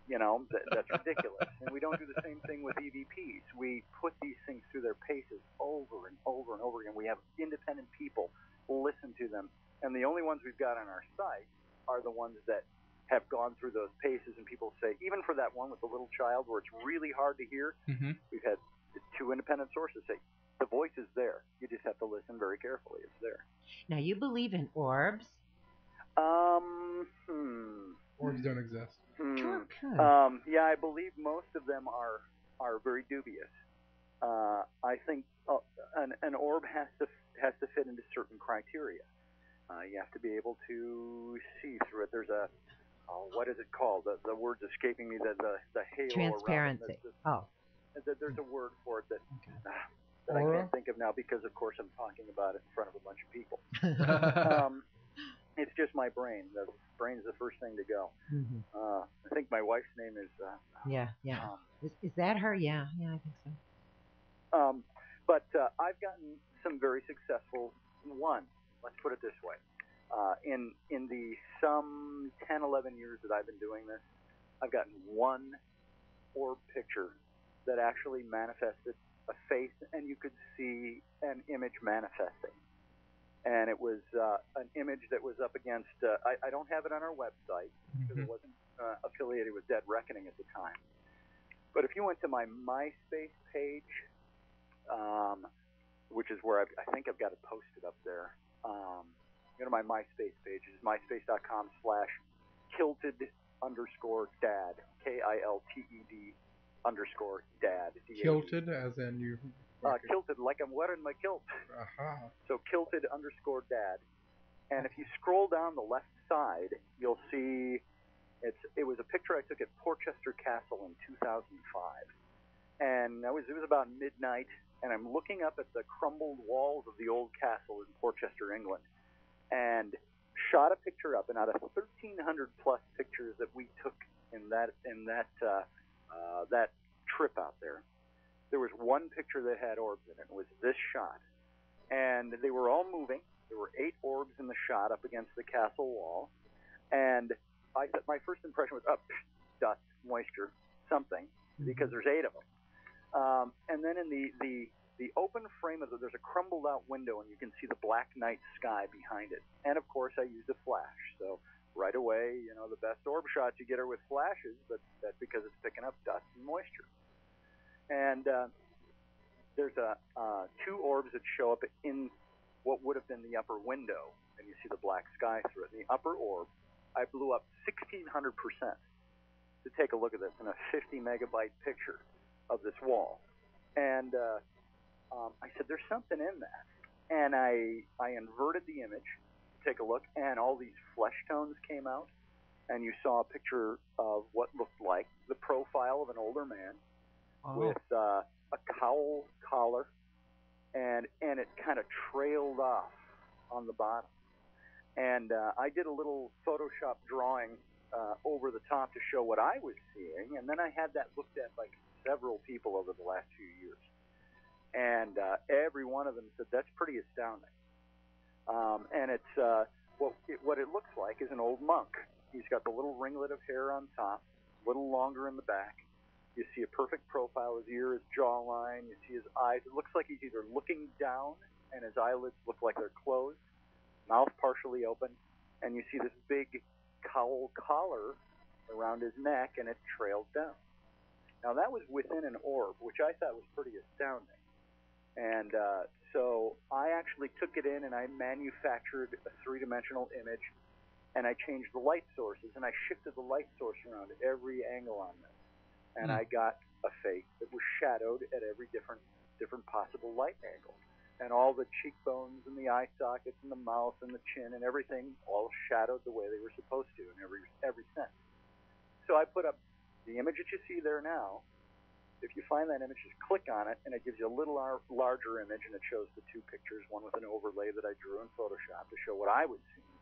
That's ridiculous. And we don't do the same thing with EVPs. We put these things through their paces over and over and over again. We have independent people listen to them, and the only ones we've got on our site are the ones that have gone through those paces, and people say, even for that one with the little child where it's really hard to hear, we've had 2 independent sources say, the voice is there. You just have to listen very carefully. It's there. Now, you believe in orbs? Orbs don't exist. Sure. Yeah, I believe most of them are very dubious. I think an orb has to fit into certain criteria. You have to be able to see through it. There's a what is it called? The word's escaping me. The halo transparency. There's a word for it that I Aura? can't think of now because, of course, I'm talking about it in front of a bunch of people. It's just my brain. The brain's the first thing to go. Mm-hmm. I think my wife's name is. Yeah. Is that her? Yeah, I think so. But I've gotten some very successful ones. Let's put it this way. In the some 10, 11 years that I've been doing this, I've gotten one orb picture that actually manifested a face, and you could see an image manifesting. And it was an image that was up against, I don't have it on our website because it wasn't affiliated with Dead Reckoning at the time. But if you went to my MySpace page, which is where I think I've got it posted up there, go to my MySpace page. It's myspace.com/kilted_dad, KILTED_dad. Kilted, as in you. Kilted, like I'm wearing my kilt. Uh-huh. So kilted_dad. And if you scroll down the left side, you'll see it was a picture I took at Portchester Castle in 2005. And it was about midnight, and I'm looking up at the crumbled walls of the old castle in Portchester, England, and shot a picture up. And out of 1,300 plus pictures that we took in that trip out there, there was one picture that had orbs in it. It was this shot, and they were all moving. There were 8 orbs in the shot up against the castle wall, and my first impression was dust, moisture, something, because there's 8 of them. And then in the open frame of there's a crumbled out window, and you can see the black night sky behind it. And of course, I used a flash. So right away, the best orb shots you get are with flashes, but that's because it's picking up dust and moisture. And there's 2 orbs that show up in what would have been the upper window, and you see the black sky through it. And the upper orb, I blew up 1,600% to take a look at this in a 50 megabyte picture of this wall. And I said, there's something in that. And I inverted the image to take a look, and all these flesh tones came out, and you saw a picture of what looked like the profile of an older man with a cowl collar, and it kind of trailed off on the bottom. And I did a little Photoshop drawing over the top to show what I was seeing, and then I had that looked at by several people over the last few years. And every one of them said, that's pretty astounding. And it's what it looks like is an old monk. He's got the little ringlet of hair on top, a little longer in the back. You see a perfect profile, his ear, his jawline. You see his eyes. It looks like he's either looking down, and his eyelids look like they're closed, mouth partially open, and you see this big cowl collar around his neck, and it trailed down. Now, that was within an orb, which I thought was pretty astounding. And so I actually took it in, and I manufactured a 3-dimensional image, and I changed the light sources, and I shifted the light source around at every angle on this. And I got a face that was shadowed at every different possible light angle. And all the cheekbones and the eye sockets and the mouth and the chin and everything all shadowed the way they were supposed to in every sense. So I put up the image that you see there now. If you find that image, just click on it, and it gives you a little larger image, and it shows the 2 pictures, one with an overlay that I drew in Photoshop to show what I was seeing.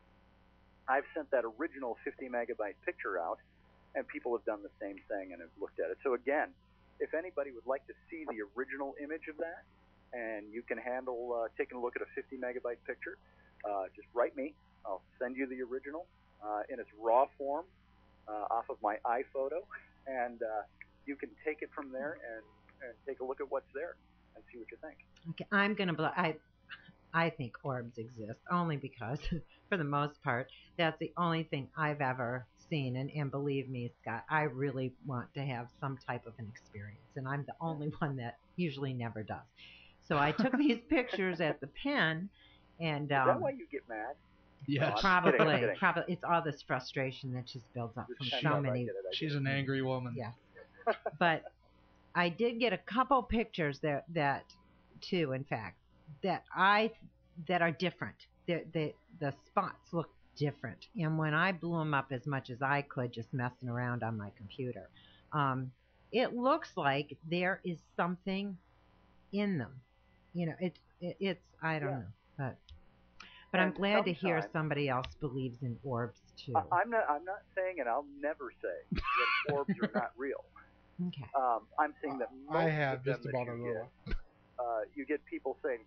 I've sent that original 50 megabyte picture out, and people have done the same thing and have looked at it. So again, if anybody would like to see the original image of that, and you can handle taking a look at a 50 megabyte picture, just write me. I'll send you the original in its raw form off of my iPhoto, and you can take it from there and take a look at what's there and see what you think. Okay, I'm going to I think orbs exist only because, for the most part, that's the only thing I've ever seen. And believe me, Scott, I really want to have some type of an experience. And I'm the only one that usually never does. So I took these pictures at the pen. And, is that why you get mad? Yes. Probably. It's all this frustration that just builds up from so many. She's an angry woman. Yeah. But I did get a couple pictures that too, in fact, that are different. The spots look different, and when I blew them up as much as I could, just messing around on my computer, it looks like there is something in them. It's I don't know, but I'm glad to hear somebody else believes in orbs too. I'm not saying, and I'll never say that orbs are not real. Okay. I'm saying that most I have of them just about you get people saying,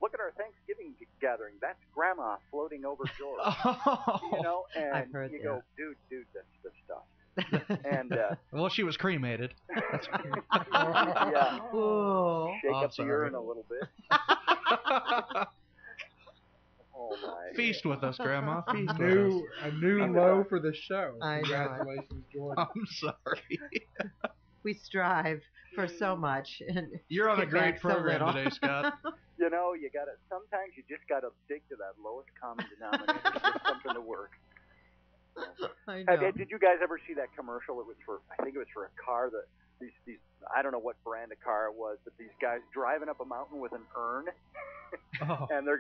"Look at our Thanksgiving gathering. That's Grandma floating over George." And I've heard you that. go, "Dude, that's the stuff." And well, she was cremated. yeah. Ooh. Shake up the urn a little bit. Oh my. Feast with us, Grandma. Feast with us. A new low for the show. I know. Congratulations, Jordan. I'm sorry. We strive for so much. And you're on a great so program today, Scott. You gotta. Sometimes you just gotta dig to that lowest common denominator to get something to work. I know. Did you guys ever see that commercial? I think it was for a car that these I don't know what brand of car it was, but these guys driving up a mountain with an urn, and their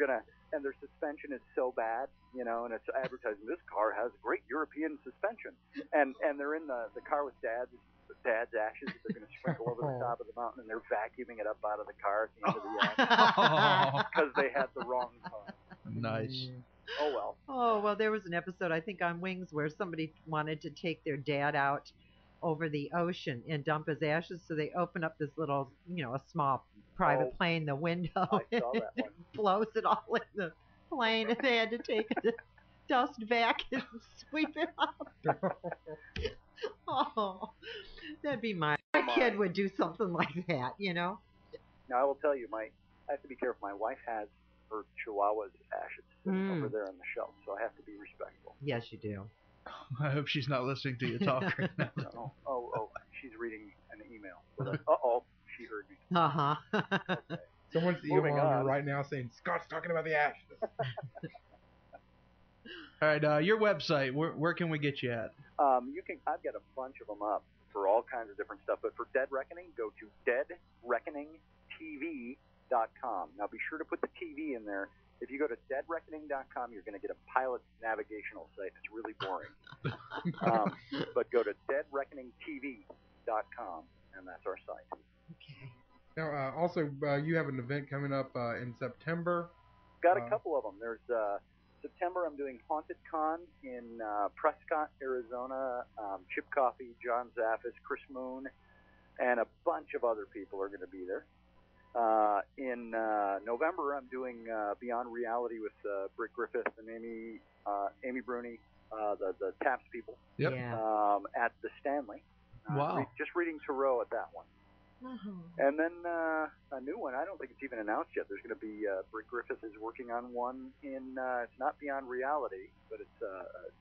suspension is so bad, and it's advertising this car has great European suspension, and they're in the car with dad's ashes that they're going to sprinkle over the top of the mountain, and they're vacuuming it up out of the car at the end of the act because they had the wrong car. Nice. Oh well, there was an episode, I think, on Wings where somebody wanted to take their dad out over the ocean and dump his ashes, so they open up this little, a small private plane, the window, I saw that one. and blows it all in the plane, and they had to take the dust vac and sweep it up. Oh, that'd be my kid would do something like that, Now, I will tell you, I have to be careful. My wife has her Chihuahua's ashes over there on the shelf, so I have to be respectful. Yes, you do. I hope she's not listening to you talk right now. No. Oh, she's reading an email. She heard me. Okay. Someone's emailing her right now saying, Scott's talking about the ashes. All right, your website, where can we get you at? I've got a bunch of them up for all kinds of different stuff, but for Dead Reckoning, go to deadreckoningtv.com. Now be sure to put the TV in there. If you go to deadreckoning.com, you're going to get a pilot's navigational site. It's really boring. But go to deadreckoningtv.com, and that's our site. Okay. Now, also, you have an event coming up in September. Got a couple of them. There's September, I'm doing Haunted Con in Prescott, Arizona. Chip Coffey, John Zaffis, Chris Moon, and a bunch of other people are going to be there. In November, I'm doing Beyond Reality with Britt Griffith and Amy Bruni, the Taps people. Yep. Yeah. At the Stanley. Wow. Just reading Tarot at that one. And then a new one, I don't think it's even announced yet. There's going to be, Britt Griffith is working on one in, it's not Beyond Reality, but it's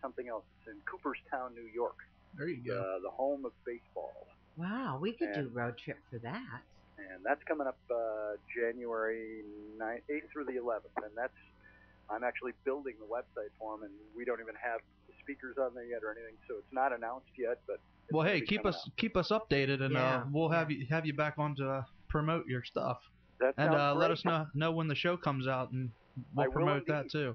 something else. It's in Cooperstown, New York. There you go. The home of baseball. Wow, we could do road trip for that. And that's coming up January 8th through the 11th. And I'm actually building the website for them, and we don't even have the speakers on there yet or anything, so it's not announced yet, but well, hey, keep us updated, and we'll have you back on to promote your stuff. That sounds great. Let us know when the show comes out, and we'll promote that too.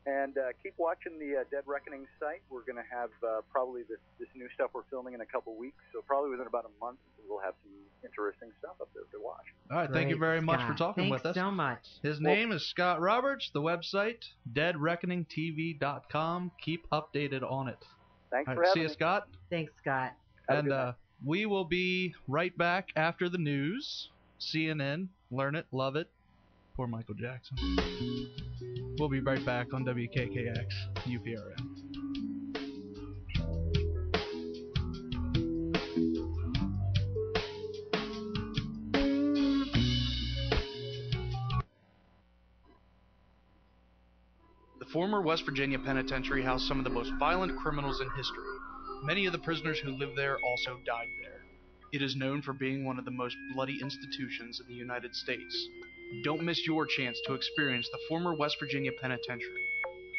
And keep watching the Dead Reckoning site. We're going to have probably this new stuff we're filming in a couple weeks, so probably within about a month we'll have some interesting stuff up there to watch. All right, thank you very much for talking with us. Thanks so much. His name is Scott Roberts. The website, deadreckoningtv.com. Keep updated on it. Thanks for having me. See you, Scott. Thanks, Scott. And we will be right back after the news. CNN, learn it, love it. Poor Michael Jackson. We'll be right back on WKKX UPRN. The former West Virginia Penitentiary housed some of the most violent criminals in history. Many of the prisoners who lived there also died there. It is known for being one of the most bloody institutions in the United States. Don't miss your chance to experience the former West Virginia Penitentiary.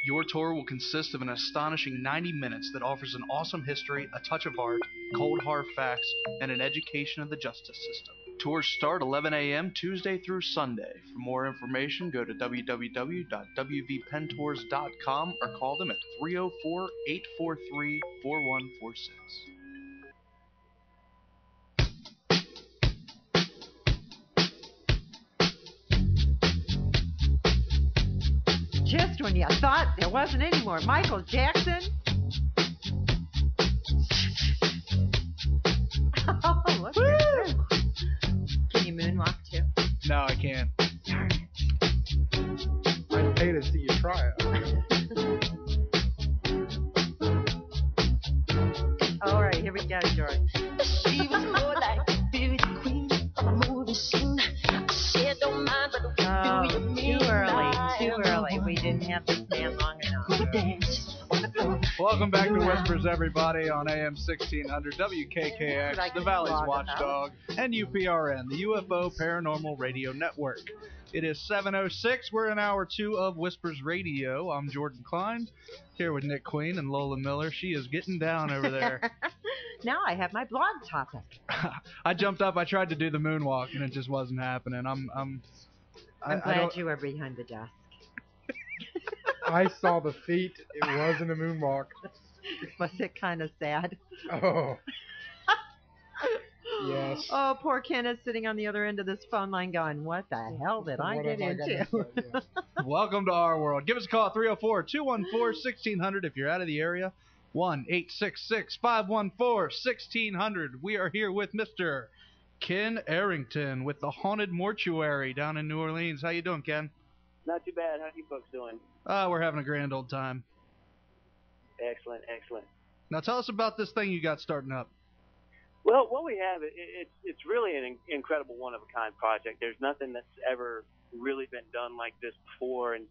Your tour will consist of an astonishing 90 minutes that offers an awesome history, a touch of art, cold hard facts, and an education of the justice system. Tours start 11 a.m. Tuesday through Sunday. For more information, go to www.wvpentours.com or call them at 304-843-4146. Just when you thought there wasn't any more Michael Jackson. Oh, look at this. Can you moonwalk too? No, I can't. Darn it. I'd pay to see you try it. All right, here we go, George. She was more like a beauty queen of a movie scene. I said, don't mind, but Oh, too early. We didn't have this man long enough. Welcome back to Whispers, everybody, on AM 1600 WKKX, the Valley's Watchdog, and UPRN, the UFO Paranormal Radio Network. It is 7:06. We're in hour 2 of Whispers Radio. I'm Jordan Klein, here with Nick Queen and Lola Miller. She is getting down over there. Now I have my blog topic. I jumped up. I tried to do the moonwalk, and it just wasn't happening. I'm glad you were behind the desk. I saw the feet. It wasn't a moonwalk. Was it kind of sad? Oh. Yes. Oh, poor Kenneth sitting on the other end of this phone line going, what the hell did I get into? Yeah. Welcome to our world. Give us a call at 304-214-1600 if you're out of the area. 1-866-514-1600. We are here with Mr. Ken Arrington with the Haunted Mortuary down in New Orleans. How you doing, Ken? Not too bad. How you folks doing? We're having a grand old time. Excellent. Now tell us about this thing you got starting up. Well, what we have, it's really an incredible one-of-a-kind project. There's nothing that's ever really been done like this before. And,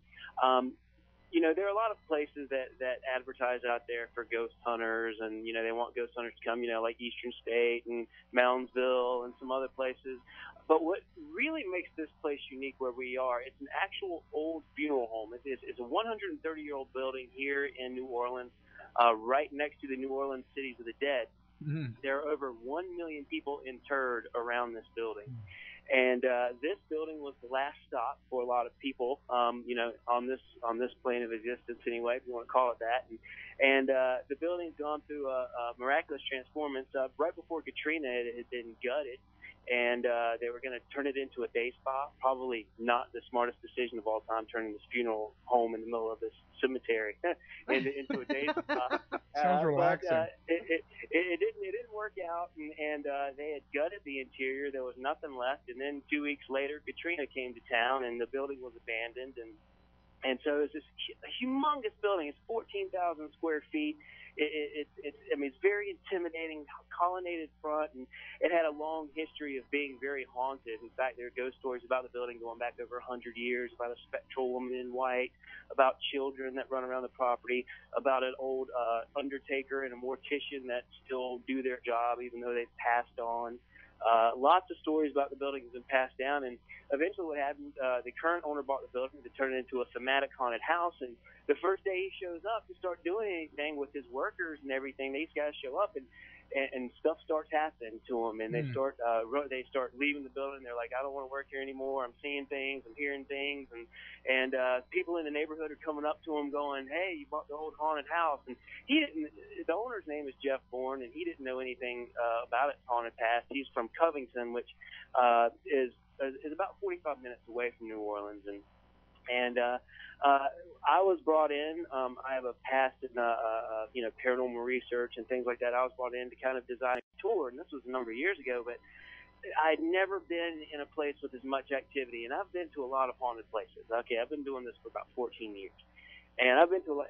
there are a lot of places that advertise out there for ghost hunters, and, they want ghost hunters to come, like Eastern State and Moundsville and some other places. But what really makes this place unique where we are, it's an actual old funeral home. It's a 130-year-old building here in New Orleans, right next to the New Orleans Cities of the Dead. Mm-hmm. There are over 1 million people interred around this building. And this building was the last stop for a lot of people, on this plane of existence anyway, if you want to call it that. And the building's gone through a miraculous transformance. Right before Katrina, it had been gutted, and they were going to turn it into a day spa. Probably not the smartest decision of all time, turning this funeral home in the middle of this cemetery into a day spa. Sounds relaxing. But, it didn't work out, and they had gutted the interior. There was nothing left, and then 2 weeks later, Katrina came to town, and the building was abandoned, and so it's this humongous building. It's 14,000 square feet. It's very intimidating, colonnaded front, and it had a long history of being very haunted. In fact, there are ghost stories about the building going back over 100 years, about a spectral woman in white, about children that run around the property, about an old undertaker and a mortician that still do their job even though they've passed on. Lots of stories about the building have been passed down, and eventually what happened, the current owner bought the building to turn it into a thematic haunted house, and the first day he shows up to start doing anything with his workers and everything, these guys show up, and stuff starts happening to them, and they start leaving the building. They're like, I don't want to work here anymore. I'm seeing things, I'm hearing things, and people in the neighborhood are coming up to him going, hey, you bought the old haunted house. And the owner's name is Jeff Bourne, and he didn't know anything about its haunted past. He's from Covington, which is about 45 minutes away from New Orleans, and I was brought in. I have a past in paranormal research and things like that. I was brought in to kind of design a tour, and this was a number of years ago, but I'd never been in a place with as much activity, and I've been to a lot of haunted places. Okay, I've been doing this for about 14 years, and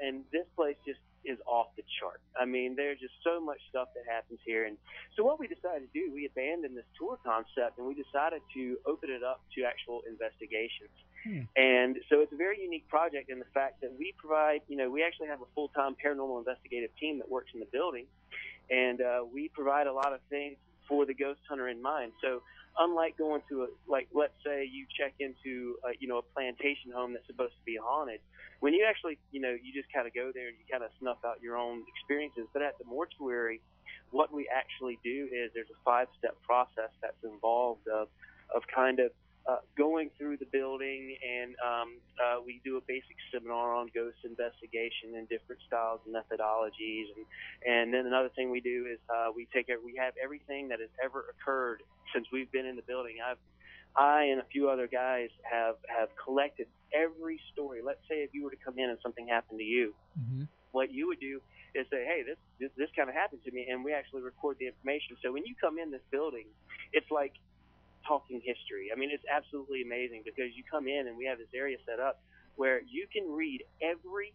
and this place just is off the chart. I mean, there's just so much stuff that happens here, and so what we decided to do, we abandoned this tour concept, and we decided to open it up to actual investigations. And so it's a very unique project in the fact that we provide, we actually have a full-time paranormal investigative team that works in the building, and we provide a lot of things for the ghost hunter in mind. So unlike going to let's say you check into a plantation home that's supposed to be haunted, when you actually, you just kind of go there and you kind of snuff out your own experiences. But at the mortuary, what we actually do is there's a 5-step process that's involved of kind of going through the building, and we do a basic seminar on ghost investigation and different styles and methodologies, and then another thing we do is we have everything that has ever occurred since we've been in the building. I and a few other guys have collected every story. Let's say if you were to come in and something happened to you, what you would do is say, hey, this kind of happened to me, and we actually record the information. So when you come in this building, it's like talking history. I mean, it's absolutely amazing because you come in and we have this area set up where you can read every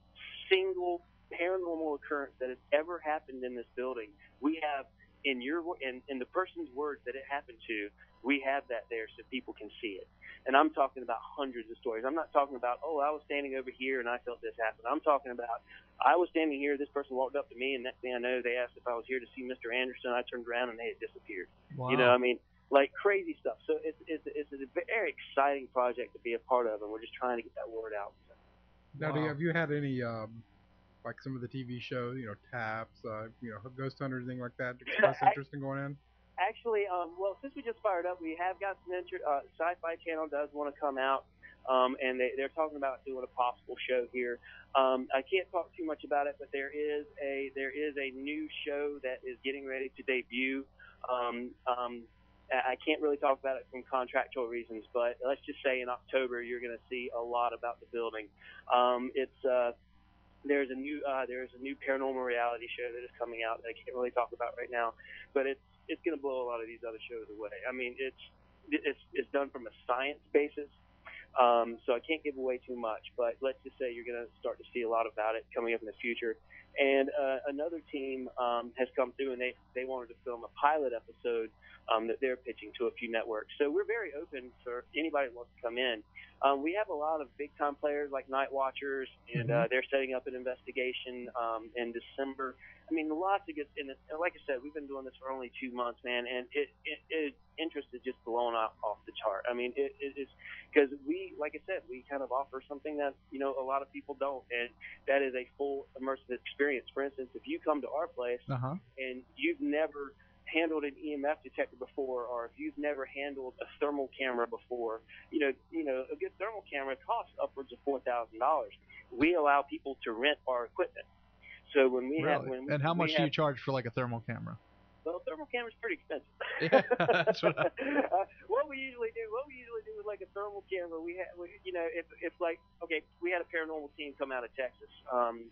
single paranormal occurrence that has ever happened in this building. We have in the person's words that it happened to, we have that there so people can see it. And I'm talking about hundreds of stories. I'm not talking about, I was standing over here and I felt this happen. I'm talking about, I was standing here, this person walked up to me, and next thing I know, they asked if I was here to see Mr. Anderson. I turned around and they had disappeared. Wow. I mean, like crazy stuff. So it's a very exciting project to be a part of, and we're just trying to get that word out. Now, have you had any, like some of the TV shows, Taps, Ghost Hunters, anything like that, express interest in going in? Actually, well, since we just fired up, we have got some interest. Sci-Fi Channel does want to come out, and they're talking about doing a possible show here. I can't talk too much about it, but there is a new show that is getting ready to debut. I can't really talk about it from contractual reasons, but let's just say in October you're going to see a lot about the building. There's a new paranormal reality show that is coming out that I can't really talk about right now, but it's going to blow a lot of these other shows away. I mean, it's done from a science basis, so I can't give away too much, but let's just say you're going to start to see a lot about it coming up in the future. And another team has come through, and they wanted to film a pilot episode that they're pitching to a few networks. So we're very open for anybody that wants to come in. We have a lot of big-time players like Night Watchers, and they're setting up an investigation in December. I mean, lots of good. And like I said, we've been doing this for only 2 months, man, and interest is just blowing off the chart. I mean, it's because like I said, we kind of offer something that a lot of people don't, and that is a full immersive experience. For instance, if you come to our place and you've never handled an EMF detector before, or if you've never handled a thermal camera before, a good thermal camera costs upwards of $4,000. We allow people to rent our equipment. So when we and how much do you charge for like a thermal camera? Well, thermal camera's pretty expensive. Yeah, that's what what we usually do with like a thermal camera, if like, okay, we had a paranormal team come out of Texas on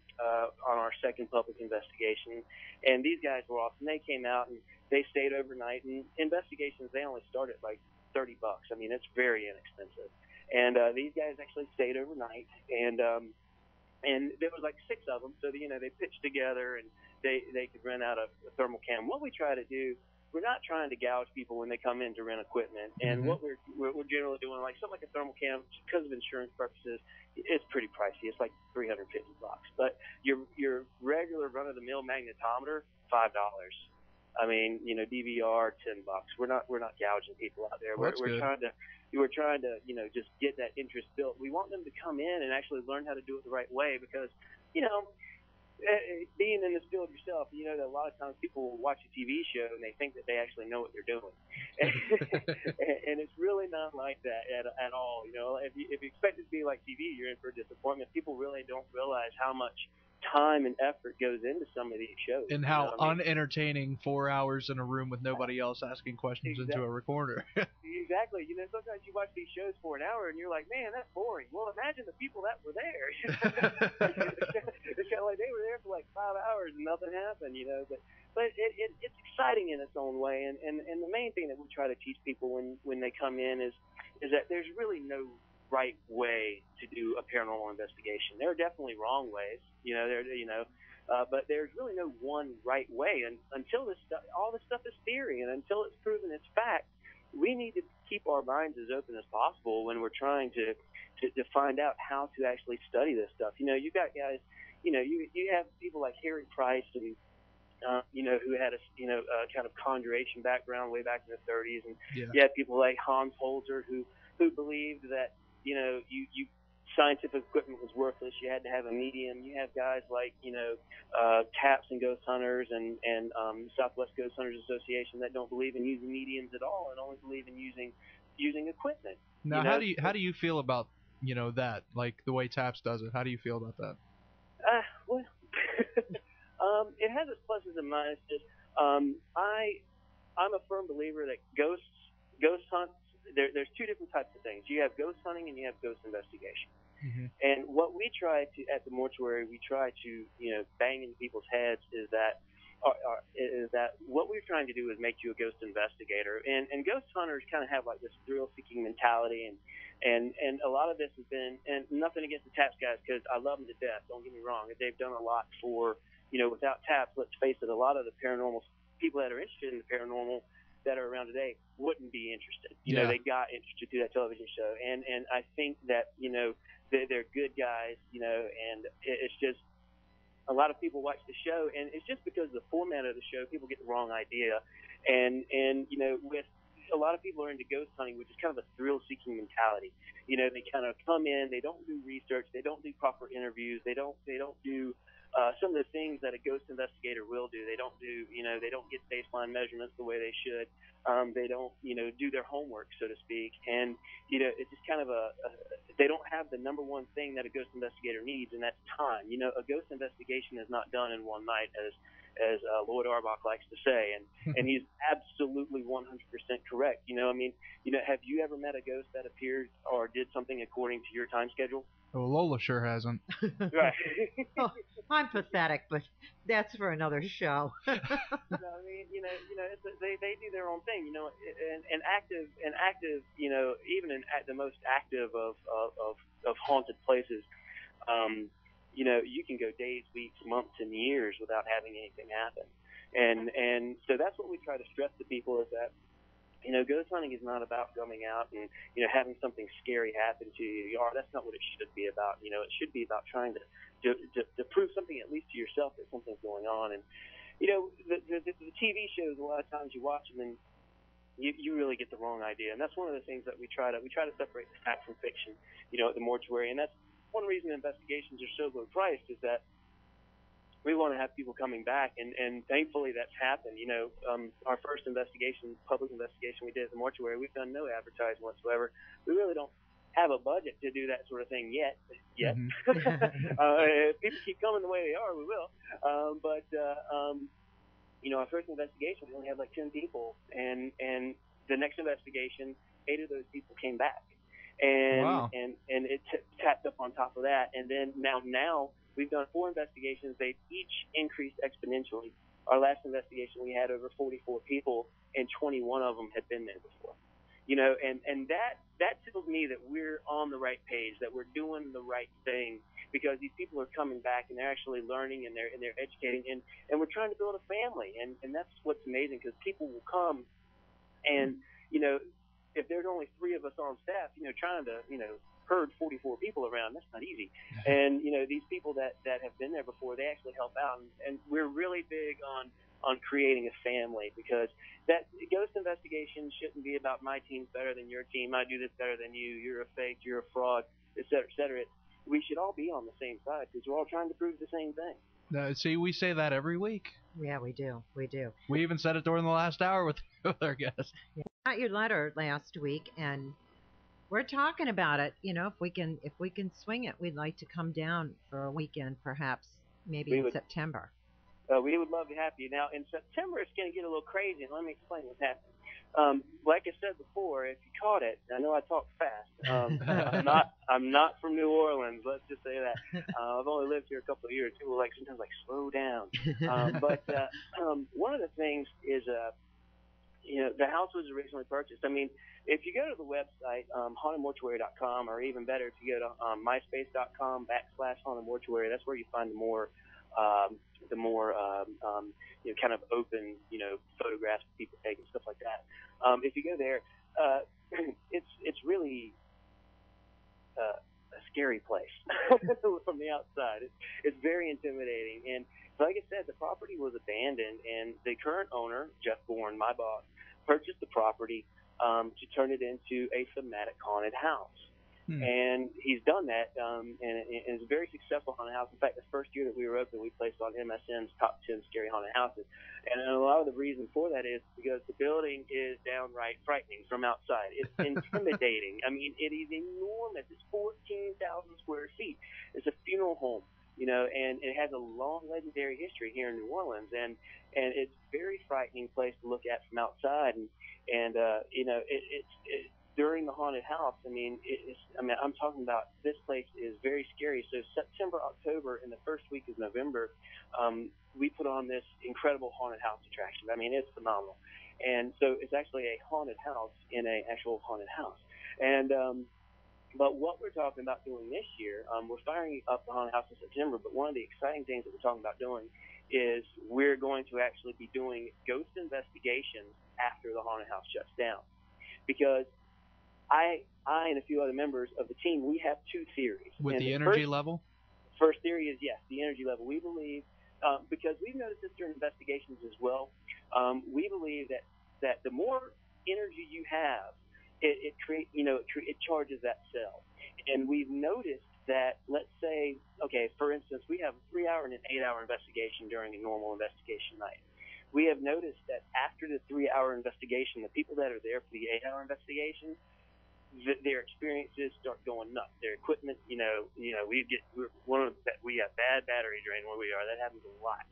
our second public investigation, and these guys were awesome. They came out and they stayed overnight, and investigations, they only start at like $30. I mean, it's very inexpensive. And these guys actually stayed overnight, and there was like 6 of them, so they pitched together and they could rent out a thermal cam. What we try to do, we're not trying to gouge people when they come in to rent equipment, and what we're generally doing, like something like a thermal cam, because of insurance purposes, it's pretty pricey. It's like $350, but your regular run-of-the-mill magnetometer, $5. I mean, DVR, $10. We're not gouging people out there. Well, we're trying to just get that interest built. We want them to come in and actually learn how to do it the right way, because being in this field yourself, that a lot of times people will watch a TV show and they think that they actually know what they're doing, and it's really not like that at all. If you expect it to be like TV, you're in for a disappointment. People really don't realize how much time and effort goes into some of these shows, and how unentertaining 4 hours in a room with nobody else asking questions into a recorder. Exactly. Sometimes you watch these shows for an hour and you're like, man, that's boring. Well, imagine the people that were there. It's kind of like they were there for like 5 hours and nothing happened, But it's exciting in its own way, and the main thing that we try to teach people when they come in is that there's really no right way to do a paranormal investigation. There are definitely wrong ways, but there's really no one right way. And until all this stuff is theory, and until it's proven it's fact, we need to keep our minds as open as possible when we're trying to find out how to actually study this stuff. You got guys, you have people like Harry Price and who had a kind of conjuration background way back in the 30s, and you had people like Hans Holzer who believed that you scientific equipment was worthless. You had to have a medium. You have guys like, TAPS and Ghost Hunters and Southwest Ghost Hunters Association that don't believe in using mediums at all and only believe in using equipment. Now, how do you feel about that, like the way TAPS does it? How do you feel about that? Well, it has its pluses and minuses. I'm a firm believer that ghost hunts. There's two different types of things. You have ghost hunting and you have ghost investigation. Mm-hmm. And what we try to at the mortuary, we try to bang into people's heads is that what we're trying to do is make you a ghost investigator. And ghost hunters kind of have like this thrill-seeking mentality, and a lot of this has been, and nothing against the TAPS guys because I love them to death. Don't get me wrong. They've done a lot for without TAPS. Let's face it, a lot of the paranormal people that are interested in the paranormal that are around today wouldn't be interested. They got interested through that television show, and I think that they're good guys, and it's just a lot of people watch the show, and it's just because of the format of the show, people get the wrong idea, and with a lot of people are into ghost hunting, which is kind of a thrill-seeking mentality. They kind of come in, they don't do research, they don't do proper interviews, they don't do some of the things that a ghost investigator will do. They don't do, they don't get baseline measurements the way they should. They don't, do their homework, so to speak. And, it's just kind of they don't have the number one thing that a ghost investigator needs, and that's time. A ghost investigation is not done in one night, as Lloyd Arbach likes to say, and he's absolutely 100% correct. Have you ever met a ghost that appeared or did something according to your time schedule? Well, Lola sure hasn't. Right. Oh, I'm pathetic, but that's for another show. They do their own thing, and active, even in the most active of haunted places, you can go days, weeks, months, and years without having anything happen. And so that's what we try to stress to people is that, ghost hunting is not about coming out and, having something scary happen to you. That's not what it should be about. It should be about trying to prove something at least to yourself that something's going on. And, the TV shows, a lot of times you watch them and you really get the wrong idea. And that's one of the things that we try to separate the fact from fiction, at the mortuary. And that's one reason investigations are so low priced is that we want to have people coming back, and thankfully that's happened. Our first public investigation we did at the mortuary, we've done no advertising whatsoever. We really don't have a budget to do that sort of thing yet. Mm-hmm. If people keep coming the way they are, we will. But our first investigation, we only had like 10 people, and the next investigation, 8 of those people came back. And wow. and it tapped up on top of that, and then now we've done 4 investigations. They've each increased exponentially. Our last investigation, we had over 44 people, and 21 of them had been there before. And that tells me that we're on the right page, that we're doing the right thing, because these people are coming back and they're actually learning and they're educating, and we're trying to build a family, and that's what's amazing, because people will come, and if there's only 3 of us on staff, trying to herd 44 people around, that's not easy. And these people that have been there before, they actually help out, and we're really big on creating a family, because that ghost investigation shouldn't be about my team's better than your team, I do this better than you, you're a fake, you're a fraud, et cetera, et cetera. We should all be on the same side, because we're all trying to prove the same thing. See, we say that every week. Yeah, we do. We even said it during the last hour with our guests. Yeah. Got your letter last week, and we're talking about it. If we can swing it, we'd like to come down for a weekend, perhaps, maybe in September. We would love to have you. Now, in September, it's going to get a little crazy, and let me explain what's happening. Like I said before, if you caught it, I know I talk fast. I'm not from New Orleans. Let's just say that. I've only lived here a couple of years. People sometimes slow down. But one of the things is, the house was originally purchased. I mean, if you go to the website, hauntedmortuary.com, or even better, if you go to myspace.com/hauntedmortuary, that's where you find the more kind of open, photographs of people taking, stuff like that. If you go there, it's really a scary place from the outside. It's very intimidating. And like I said, the property was abandoned, and the current owner, Jeff Bourne, my boss, purchased the property to turn it into a thematic haunted house. And he's done that, and it's a very successful haunted house. In fact, the first year that we were open, we placed on MSN's top 10 scary haunted houses. And a lot of the reason for that is because the building is downright frightening from outside. It's intimidating. I mean, it is enormous. It's 14,000 square feet. It's a funeral home, and it has a long legendary history here in New Orleans. And it's a very frightening place to look at from outside. And during the haunted house, I'm talking about this place is very scary. So September, October, and the first week of November, we put on this incredible haunted house attraction. I mean, it's phenomenal. And so it's actually a haunted house in an actual haunted house. And but what we're talking about doing this year, we're firing up the haunted house in September, but one of the exciting things that we're talking about doing is we're going to actually be doing ghost investigations after the haunted house shuts down. Because I and a few other members of the team, we have two theories. With the energy level? First theory is, yes, the energy level. We believe, because we've noticed this during investigations as well, we believe that the more energy you have, it charges that cell. And we've noticed that, let's say, okay, for instance, we have a 3-hour and an 8-hour investigation during a normal investigation night. We have noticed that after the 3-hour investigation, the people that are there for the 8-hour investigation, their experiences start going nuts. Their equipment, we have bad battery drain where we are. That happens a lot.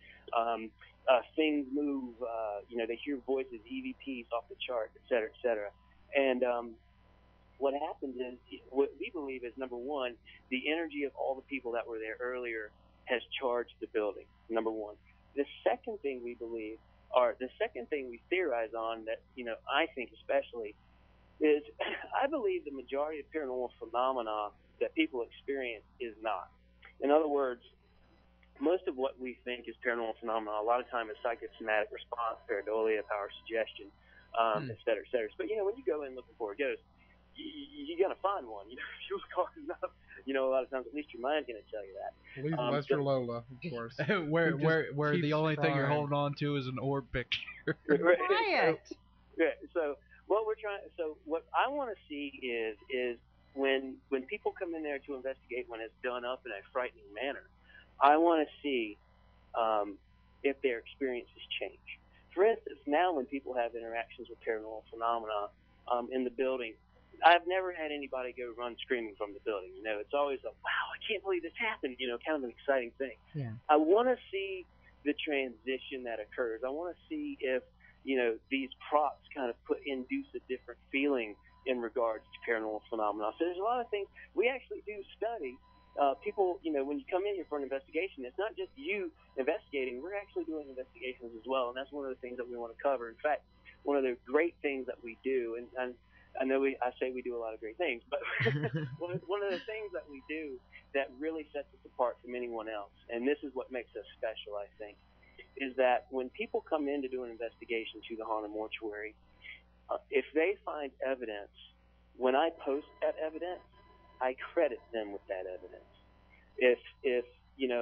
Things move. They hear voices, EVPs off the chart, et cetera, et cetera. And what happens is, what we believe is, number one, the energy of all the people that were there earlier has charged the building. Number one. The second thing we believe, or the second thing we theorize on that, I think especially, is I believe the majority of paranormal phenomena that people experience is not. In other words, most of what we think is paranormal phenomena a lot of time is psychosomatic response, pareidolia, power suggestion, et cetera, et cetera. But, when you go in looking for a ghost, you're going to find one. If you look hard enough, a lot of times at least your mind's going to tell you that. At least Lester Lola, of course. where the only thing you're holding on to is an orb picture. Quiet. So what I want to see is when people come in there to investigate when it's done up in a frightening manner, I want to see if their experiences change. For instance, now when people have interactions with paranormal phenomena in the building, I've never had anybody go run screaming from the building. It's always a, wow, I can't believe this happened, kind of an exciting thing. Yeah. I want to see the transition that occurs. I want to see if, these props kind of induce a different feeling in regards to paranormal phenomena. So there's a lot of things we actually do study. People, when you come in here for an investigation, it's not just you investigating. We're actually doing investigations as well, and that's one of the things that we want to cover. In fact, one of the great things that we do, and I know I say we do a lot of great things, but one of the things that we do that really sets us apart from anyone else, and this is what makes us special, I think, is that when people come in to do an investigation to the haunted mortuary, if they find evidence, when I post that evidence, I credit them with that evidence. If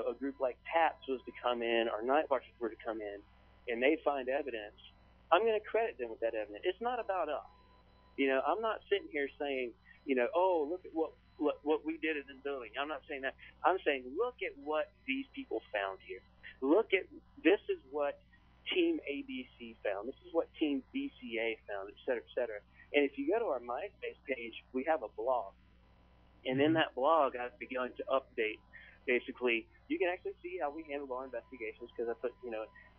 a group like TAPS was to come in, or Night Watchers were to come in, and they find evidence, I'm going to credit them with that evidence. It's not about us. I'm not sitting here saying, oh, look at what we did in this building. I'm not saying that. I'm saying, look at what these people found here. This is what Team ABC found. This is what Team BCA found, et cetera, et cetera. And if you go to our MySpace page, we have a blog. And in that blog, I've begun to update. Basically, you can actually see how we handle our investigations, because I put,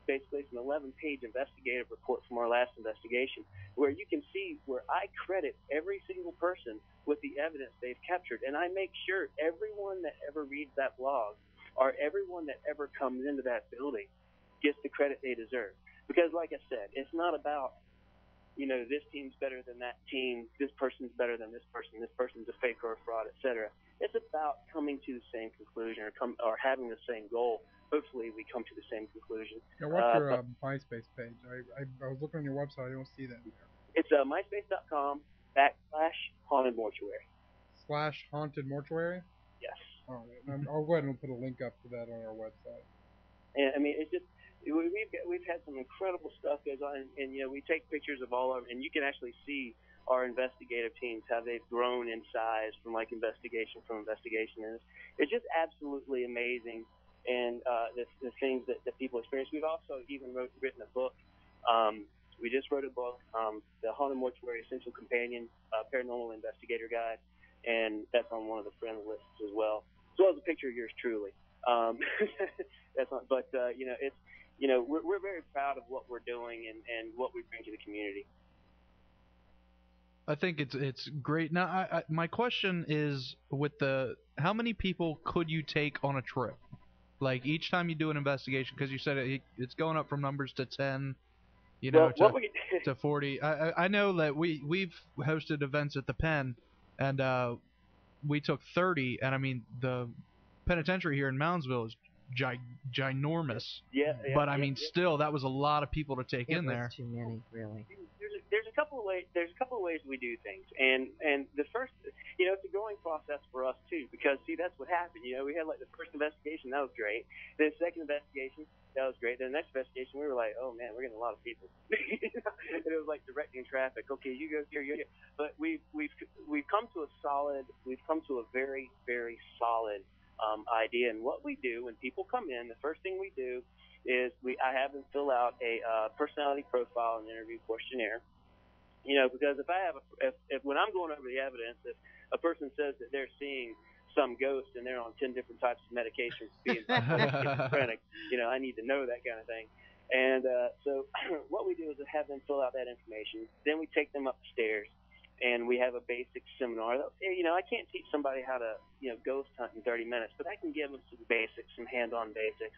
basically it's an 11-page investigative report from our last investigation, where you can see where I credit every single person with the evidence they've captured. And I make sure everyone that ever reads that blog, or everyone that ever comes into that building, gets the credit they deserve. Because like I said, it's not about, this team's better than that team, this person's better than this person's a fake or a fraud, etc. It's about coming to the same conclusion, or having the same goal. Hopefully we come to the same conclusion. Now, what's your MySpace page? I was looking on your website. I don't see that there. It's myspace.com/haunted mortuary. /haunted mortuary? Yes. All right. I'll go ahead and put a link up to that on our website. And it's just, we've had some incredible stuff goes on, and we take pictures of all of them, and you can actually see our investigative teams, how they've grown in size from like investigation, and it's just absolutely amazing. And the things that people experience. We've also even written a book. We just wrote a book, The Haunted Mortuary Essential Companion Paranormal Investigator Guide, and that's on one of the friend lists as well as a picture of yours truly. That's not, but it's we're very proud of what we're doing and what we bring to the community. I think it's great. Now, my question is, how many people could you take on a trip? Like each time you do an investigation, because you said it's going up from numbers to 10, to 40. I know that we've hosted events at the Pen, and we took 30, and I mean the penitentiary here in Moundsville is ginormous. Yeah. But I mean, still, that was a lot of people to take in there. Too many, really. There's a couple of ways. There's a couple of ways we do things, and the first, it's a growing process for us too, because see, that's what happened. We had like the first investigation, that was great. The second investigation, that was great. Then the next investigation, we were like, oh man, we're getting a lot of people. And it was like directing traffic. Okay, you go here, you go here. But we've come to a very, very solid idea. And what we do when people come in, the first thing we do is I have them fill out a personality profile and interview questionnaire. Because if when I'm going over the evidence, if a person says that they're seeing some ghost and they're on 10 different types of medications, being schizophrenic, I need to know that kind of thing. And so what we do is have them fill out that information. Then we take them upstairs and we have a basic seminar. I can't teach somebody how to, ghost hunt in 30 minutes, but I can give them some basics, some hand-on basics.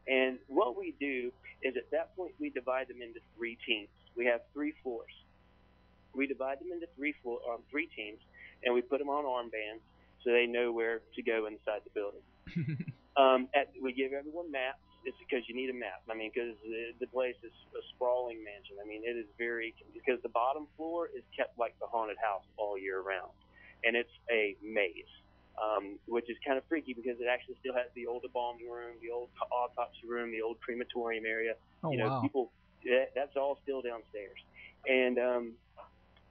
And what we do is at that point we divide them into 3 teams. We have 3 floors. We divide them into 3 teams, and we put them on armbands so they know where to go inside the building. We give everyone maps. It's because you need a map. I mean, because the place is a sprawling mansion. I mean, it is because the bottom floor is kept like the haunted house all year round, and it's a maze, which is kind of freaky because it actually still has the old embalming room, the old autopsy room, the old crematorium area. Oh, wow. That's all still downstairs. And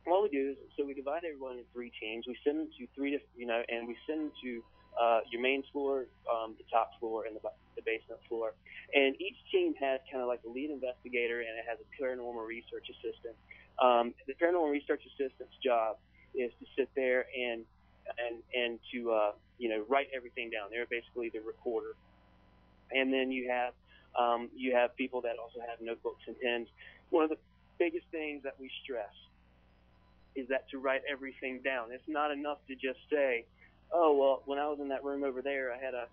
what we do is, so we divide everyone into 3 teams. We send them to and we send them to your main floor, the top floor, and the basement floor. And each team has kind of like a lead investigator, and it has a paranormal research assistant. The paranormal research assistant's job is to sit there and to write everything down. They're basically the recorder. And then you have people that also have notebooks and pens. One of the biggest things that we stress is that to write everything down. It's not enough to just say, oh, well, when I was in that room over there, I had a,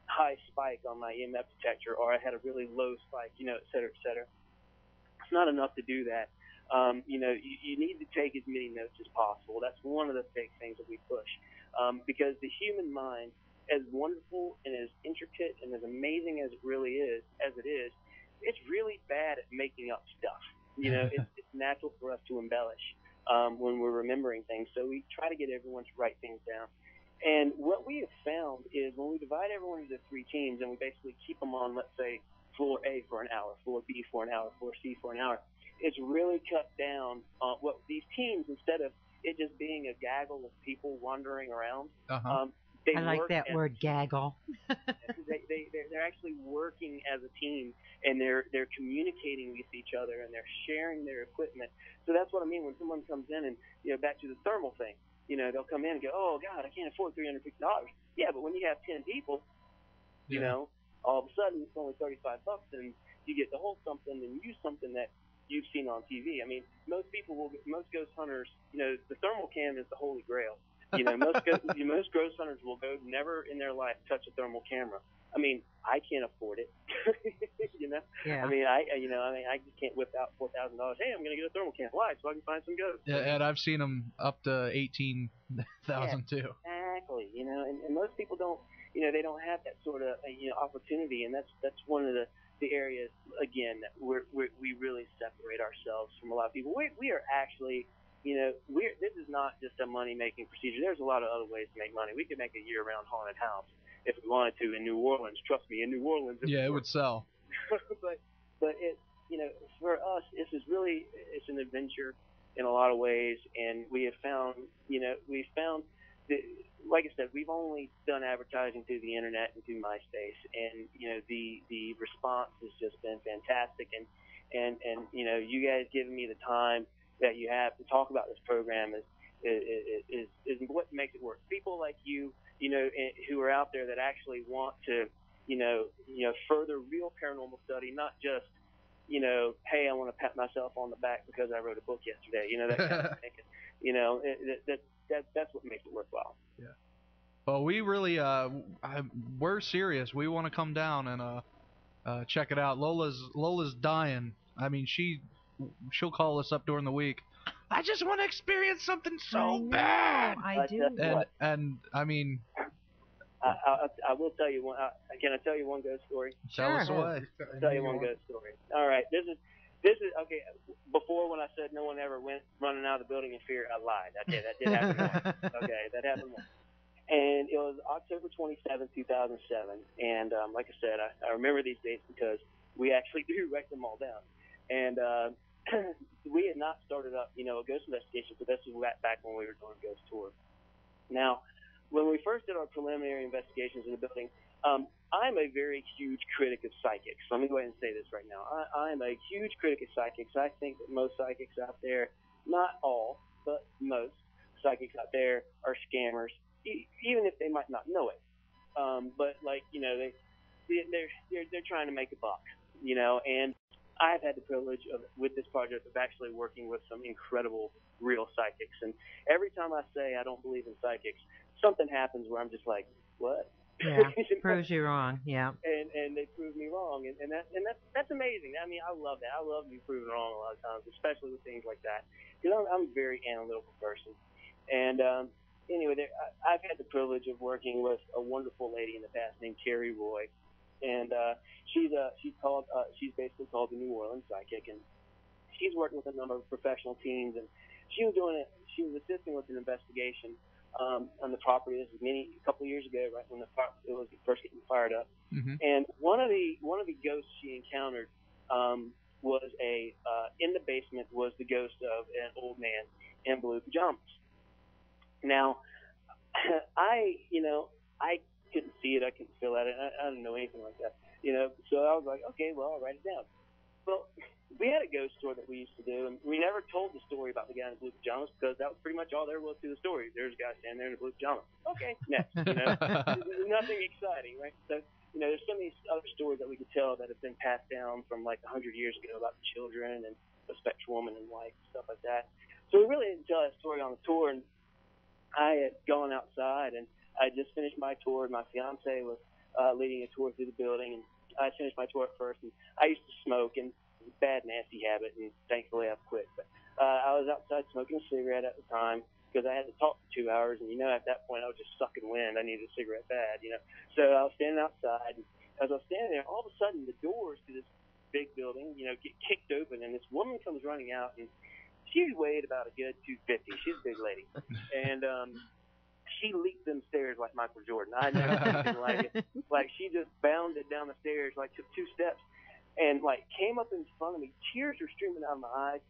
high spike on my EMF detector, or I had a really low spike, et cetera, et cetera. It's not enough to do that. You need to take as many notes as possible. That's one of the big things that we push, because the human mind, as wonderful and as intricate and as amazing as it is, it's really bad at making up stuff. It's natural for us to embellish when we're remembering things. So we try to get everyone to write things down. And what we have found is when we divide everyone into 3 teams and we basically keep them on, let's say, floor A for an hour, floor B for an hour, floor C for an hour, it's really cut down what these teams, instead of it just being a gaggle of people wandering around, I like that word, gaggle. They're actually working as a team, and they're communicating with each other, and they're sharing their equipment. So that's what I mean when someone comes in and back to the thermal thing. They'll come in and go, oh God, I can't afford $350. Yeah, but when you have 10 people, all of a sudden it's only $35, and you get to hold something and use something that you've seen on TV. I mean, most ghost hunters, the thermal cam is the holy grail. Most ghost hunters will go never in their life touch a thermal camera. I mean, I can't afford it. Yeah. I mean, I just can't whip out $4,000. Hey, I'm gonna get a thermal cam. Why? So I can find some ghosts. Yeah, and I've seen them up to 18,000 too. Exactly. And most people don't. They don't have that sort of opportunity, and that's one of the areas again that we really separate ourselves from a lot of people. We are actually. This is not just a money-making procedure. There's a lot of other ways to make money. We could make a year-round haunted house if we wanted to in New Orleans. Trust me, in New Orleans. It would sell. but it, for us, this is really, it's an adventure. in a lot of ways, and we have found, that, like I said, we've only done advertising through the internet and through MySpace, and the response has just been fantastic, and you guys giving me the time that you have to talk about this program is what makes it work. People like you, who are out there that actually want to, further real paranormal study, not just, hey, I want to pat myself on the back because I wrote a book yesterday, that kind of thing. That's what makes it worthwhile. Yeah. Well, we really, we're serious. We want to come down and check it out. Lola's dying. I mean, she'll call us up during the week. I just want to experience something so bad. I do. And I mean, I will tell you one. Can I tell you one ghost story? Tell us away. I'll tell you one ghost story. All right, this is okay. Before, when I said no one ever went running out of the building in fear, I lied. That did happen once. Okay, that happened once. And it was October 27th, 2007. And like I said, I remember these dates because we actually do write them all down. And we had not started up, a ghost investigation, but this was back when we were doing ghost tours. Now, when we first did our preliminary investigations in the building, I'm a very huge critic of psychics. Let me go ahead and say this right now. I'm a huge critic of psychics. I think that most psychics out there, not all, but most psychics out there are scammers, even if they might not know it. But they're trying to make a buck, and I've had the privilege of, with this project, of actually working with some incredible real psychics. And every time I say I don't believe in psychics, something happens where I'm just like, what? Yeah, proves you wrong. Yeah. And they prove me wrong, and that's amazing. I mean, I love that. I love being proven wrong a lot of times, especially with things like that, because I'm a very analytical person. And anyway, I've had the privilege of working with a wonderful lady in the past named Carrie Roy, and she's basically called the New Orleans Psychic, and she's working with a number of professional teams, and she was assisting with an investigation on the property. This was a couple of years ago, right when it was first getting fired up. Mm-hmm. And one of the ghosts she encountered was in the basement was the ghost of an old man in blue pajamas. Now, I couldn't see it, I couldn't feel it, I didn't know anything like that, So I was like, okay, well, I'll write it down. Well, we had a ghost tour that we used to do, and we never told the story about the guy in the blue pajamas because that was pretty much all there was to the story. There's a guy standing there in the blue pajamas. Okay, next. Nothing exciting, right? So, there's so many other stories that we could tell that have been passed down from like 100 years ago about the children and the spectral woman and life, stuff like that. So we really didn't tell that story on the tour, and I had gone outside, and I just finished my tour. My fiance was leading a tour through the building, and I finished my tour at first, and I used to smoke, and bad, nasty habit, and thankfully I've quit. But I was outside smoking a cigarette at the time because I had to talk for 2 hours, and at that point I was just sucking wind. I needed a cigarette bad, So I was standing outside, and as I was standing there, all of a sudden the doors to this big building, get kicked open, and this woman comes running out, and she weighed about a good 250. She's a big lady, and she leaped them stairs like Michael Jordan. I never seen anything like it. Like, she just bounded down the stairs, like took 2 steps, and like came up in front of me. Tears were streaming out of my eyes.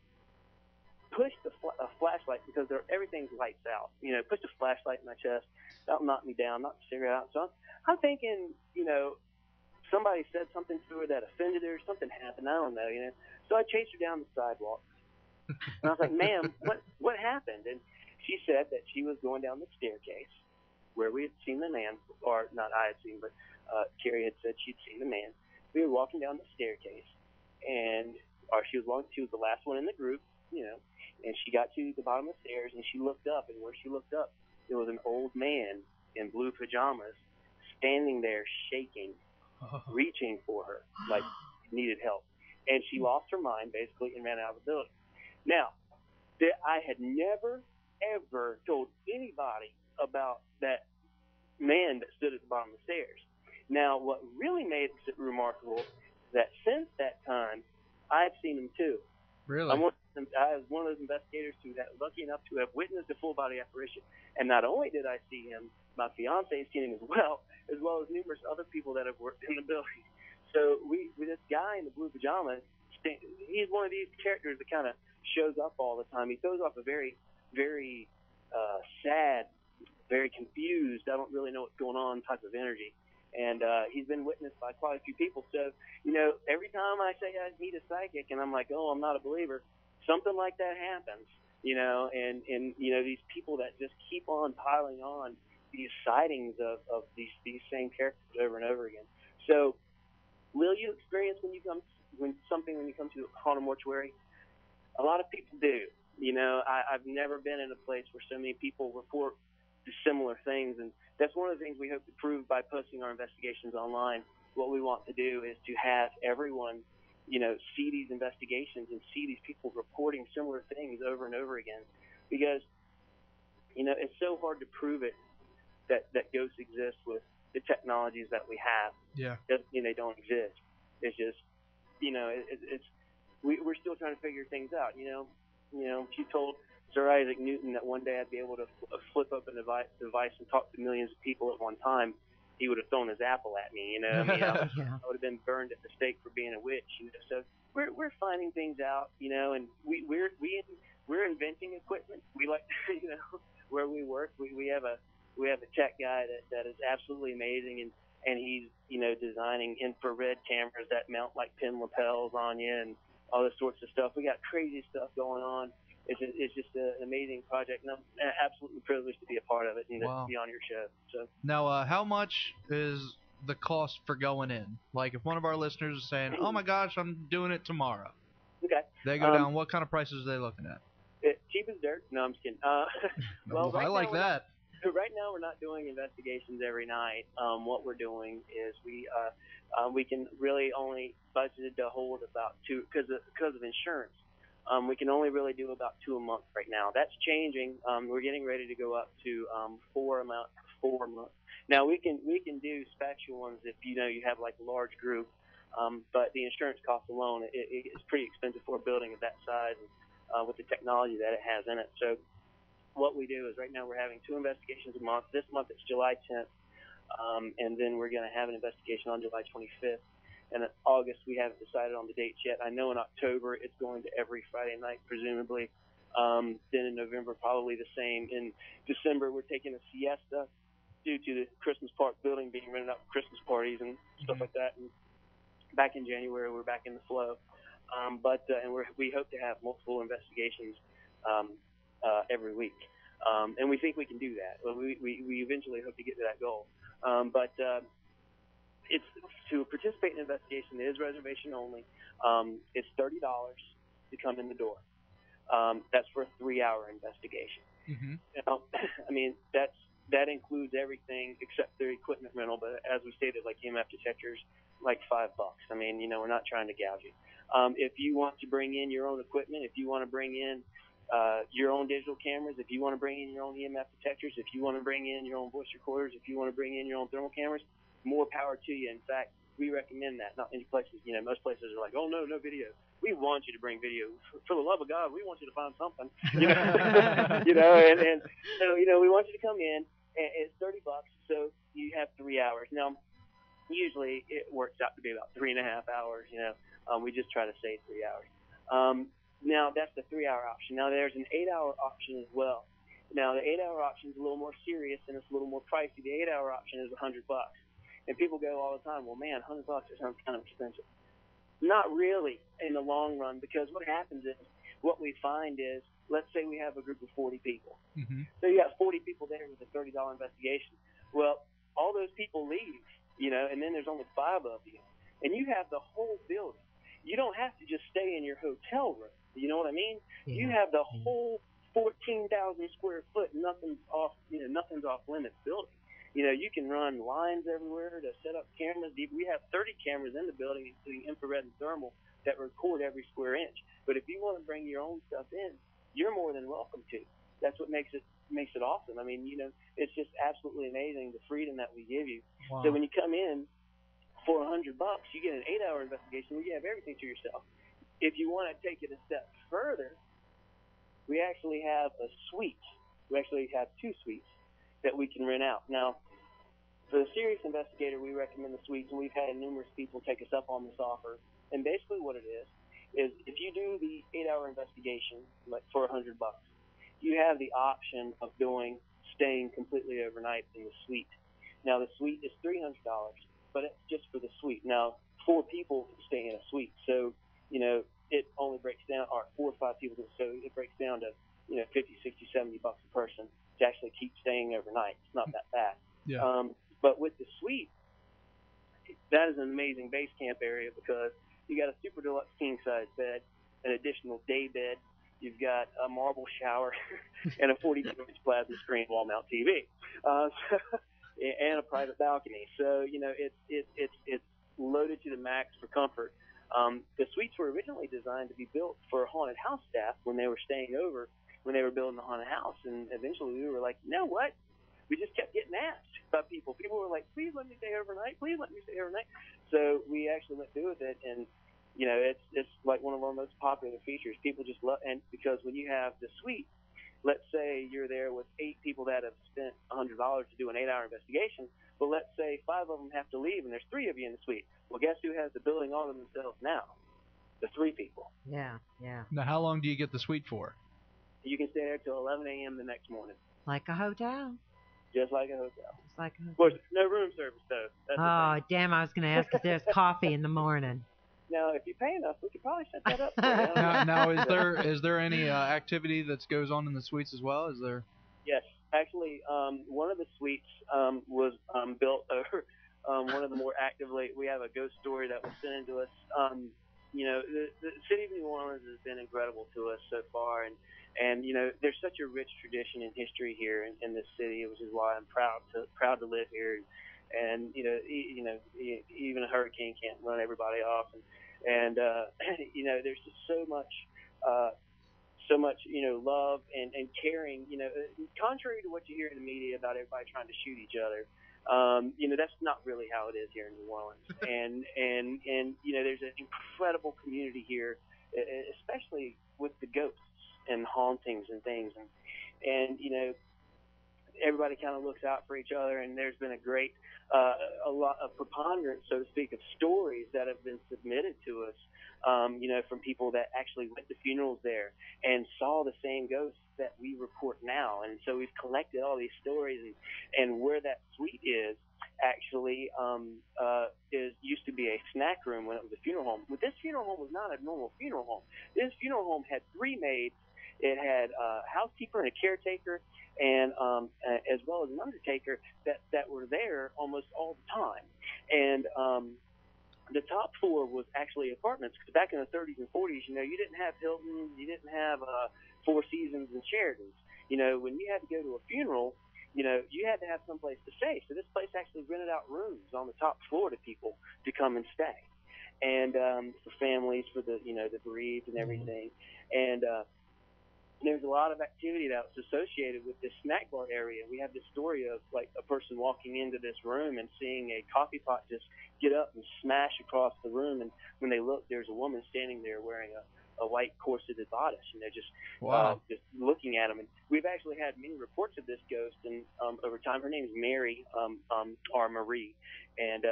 Pushed a flashlight because everything's lights out. Pushed a flashlight in my chest. That knocked me down, knocked the cigarette out. So I'm thinking, somebody said something to her that offended her. Something happened. I don't know. So I chased her down the sidewalk, and I was like, "Ma'am, what happened?" And she said that she was going down the staircase where we had seen the man, or not I had seen, but Carrie had said she'd seen the man. We were walking down the staircase, and she was the last one in the group, and she got to the bottom of the stairs, and she looked up, and where she looked up, there was an old man in blue pajamas standing there shaking, reaching for her, like needed help. And she lost her mind, basically, and ran out of the building. Now, I had never, ever told anybody about that man that stood at the bottom of the stairs. Now, what really made it remarkable is that since that time, I've seen him too. Really? I was one of those investigators who was lucky enough to have witnessed a full-body apparition. And not only did I see him, my fiance has seen him as well as numerous other people that have worked in the building. So with this guy in the blue pajamas, he's one of these characters that kind of shows up all the time. He throws off a very, very sad, very confused, I don't really know what's going on type of energy. And he's been witnessed by quite a few people. So, every time I say I meet a psychic and I'm like, oh, I'm not a believer, something like that happens, and these people that just keep on piling on these sightings of these same characters over and over again. So, will you experience when you come to a haunted mortuary? A lot of people do. I've never been in a place where so many people report similar things, and that's one of the things we hope to prove by posting our investigations online. What we want to do is to have everyone, see these investigations and see these people reporting similar things over and over again, because, it's so hard to prove it that ghosts exist with the technologies that we have. Yeah. Doesn't mean they don't exist. It's just, we're still trying to figure things out. If you told Sir Isaac Newton that one day I'd be able to flip up a device and talk to millions of people at one time, he would have thrown his apple at me. I would have been burned at the stake for being a witch. So we're finding things out. And we're inventing equipment. We like, where we work, we have a tech guy that is absolutely amazing, and he's designing infrared cameras that mount like pin lapels on you and all this sorts of stuff. We got crazy stuff going on. It's just an amazing project, and I'm absolutely privileged to be a part of it and to be on your show. So now, how much is the cost for going in? Like, if one of our listeners is saying, "Oh my gosh, I'm doing it tomorrow," okay, they go down. What kind of prices are they looking at? Cheap as dirt. No, I'm just kidding. Well, I like that. Right now, we're not doing investigations every night. What we're doing is we can really only budget to hold about two because of insurance. We can only really do about 2 a month right now. That's changing. We're getting ready to go up to 4 a month. Now we can do special ones if you have like a large group, but the insurance cost alone it's pretty expensive for a building of that size with the technology that it has in it. So what we do is right now we're having 2 investigations a month. This month it's July 10th, and then we're going to have an investigation on July 25th. And in August, we haven't decided on the dates yet. I know in October, it's going to every Friday night, presumably. Then in November, probably the same. In December, we're taking a siesta due to the Christmas Park building being rented out for Christmas parties and stuff like that. And back in January, we're back in the flow. And we hope to have multiple investigations every week. And we think we can do that. We eventually hope to get to that goal. It's to participate in an investigation. It is reservation only. It's $30 to come in the door. That's for a 3-hour investigation. Mm-hmm. I mean, that includes everything except their equipment rental. But as we stated, like EMF detectors, like $5. I mean, we're not trying to gouge you. If you want to bring in your own equipment, if you want to bring in your own digital cameras, if you want to bring in your own EMF detectors, if you want to bring in your own voice recorders, if you want to bring in your own thermal cameras, more power to you. In fact, we recommend that. Not many places, most places are like, oh, no video. We want you to bring video. For the love of God, we want you to find something. And so, we want you to come in. And it's $30, so you have 3 hours. Now, usually it works out to be about 3.5 hours. We just try to save 3 hours. Now, that's the 3-hour option. Now, there's an 8-hour option as well. Now, the 8-hour option is a little more serious and it's a little more pricey. The 8-hour option is $100. And people go all the time, well, man, $100 sounds kind of expensive. Not really in the long run, because what happens is, what we find is, let's say we have a group of 40 people. Mm-hmm. So you got 40 people there with a $30 investigation. Well, all those people leave, and then there's only 5 of you. And you have the whole building. You don't have to just stay in your hotel room. You know what I mean? Yeah. You have the whole 14,000 square foot, nothing's off limits building. You can run lines everywhere to set up cameras. We have 30 cameras in the building, including infrared and thermal, that record every square inch. But if you want to bring your own stuff in, you're more than welcome to. That's what makes it awesome. I mean, it's just absolutely amazing, the freedom that we give you. Wow. So when you come in for $100, you get an 8-hour investigation where you have everything to yourself. If you want to take it a step further, we actually have a suite. We actually have 2 suites that we can rent out. Now, for the serious investigator, we recommend the suites, and we've had numerous people take us up on this offer. And basically what it is is if you do the 8-hour investigation, like for $100, you have the option of staying completely overnight in the suite. Now the suite is $300, but it's just for the suite. Now 4 people can stay in a suite, so it only breaks down, or 4 or 5 people, so it breaks down to 50, 60, $70 a person to actually keep staying overnight. It's not that bad. Yeah. But with the suite, that is an amazing base camp area because you got a super deluxe king size bed, an additional day bed, you've got a marble shower, and a 42-inch plasma screen wall mount TV, and a private balcony. So it's loaded to the max for comfort. The suites were originally designed to be built for haunted house staff when they were staying over, when they were building the haunted house, and eventually we were like, you know what? We just kept getting asked by people. People were like, please let me stay overnight. Please let me stay overnight. So we actually went through with it, and it's like one of our most popular features. People just love, and because when you have the suite, let's say you're there with 8 people that have spent $100 to do an 8-hour investigation, but let's say 5 of them have to leave, and there's 3 of you in the suite. Well, guess who has the building all to themselves now? The 3 people. Yeah, yeah. Now, how long do you get the suite for? You can stay there till 11 a.m. the next morning. Like a hotel. Just like a hotel. Just like a hotel. Of course, no room service, though. That's oh, damn, I was going to ask if there's coffee in the morning. Now, if you pay enough, we could probably set that up for you. Now, is there any activity that goes on in the suites as well? Is there? Yes. Actually, one of the suites was built over one of the more actively. We have a ghost story that was sent in to us. The city of New Orleans has been incredible to us so far, and there's such a rich tradition and history here in this city, which is why I'm proud to live here. And even a hurricane can't run everybody off, and there's just so much love and caring. Contrary to what you hear in the media about everybody trying to shoot each other, that's not really how it is here in New Orleans. And there's an incredible community here, especially with the ghosts and hauntings and things, and everybody kind of looks out for each other, and there's been a lot of preponderance, so to speak, of stories that have been submitted to us, from people that actually went to funerals there and saw the same ghosts that we report now. And so we've collected all these stories, and where that suite is actually used to be a snack room when it was a funeral home. But this funeral home was not a normal funeral home. This funeral home had 3 maids. It had a housekeeper and a caretaker, and as well as an undertaker that were there almost all the time. And the top floor was actually apartments, because back in the 30s and 40s, you didn't have Hilton, you didn't have Four Seasons and Sheratons. When you had to go to a funeral, you had to have someplace to stay. So this place actually rented out rooms on the top floor to people to come and stay, and for families, for the the bereaved and everything. And there's a lot of activity that was associated with this snack bar area. We have this story of like a person walking into this room and seeing a coffee pot just get up and smash across the room, and when they look, there's a woman standing there wearing a white corseted bodice, just looking at them. And we've actually had many reports of this ghost, and over time, her name is Mary, or Marie, and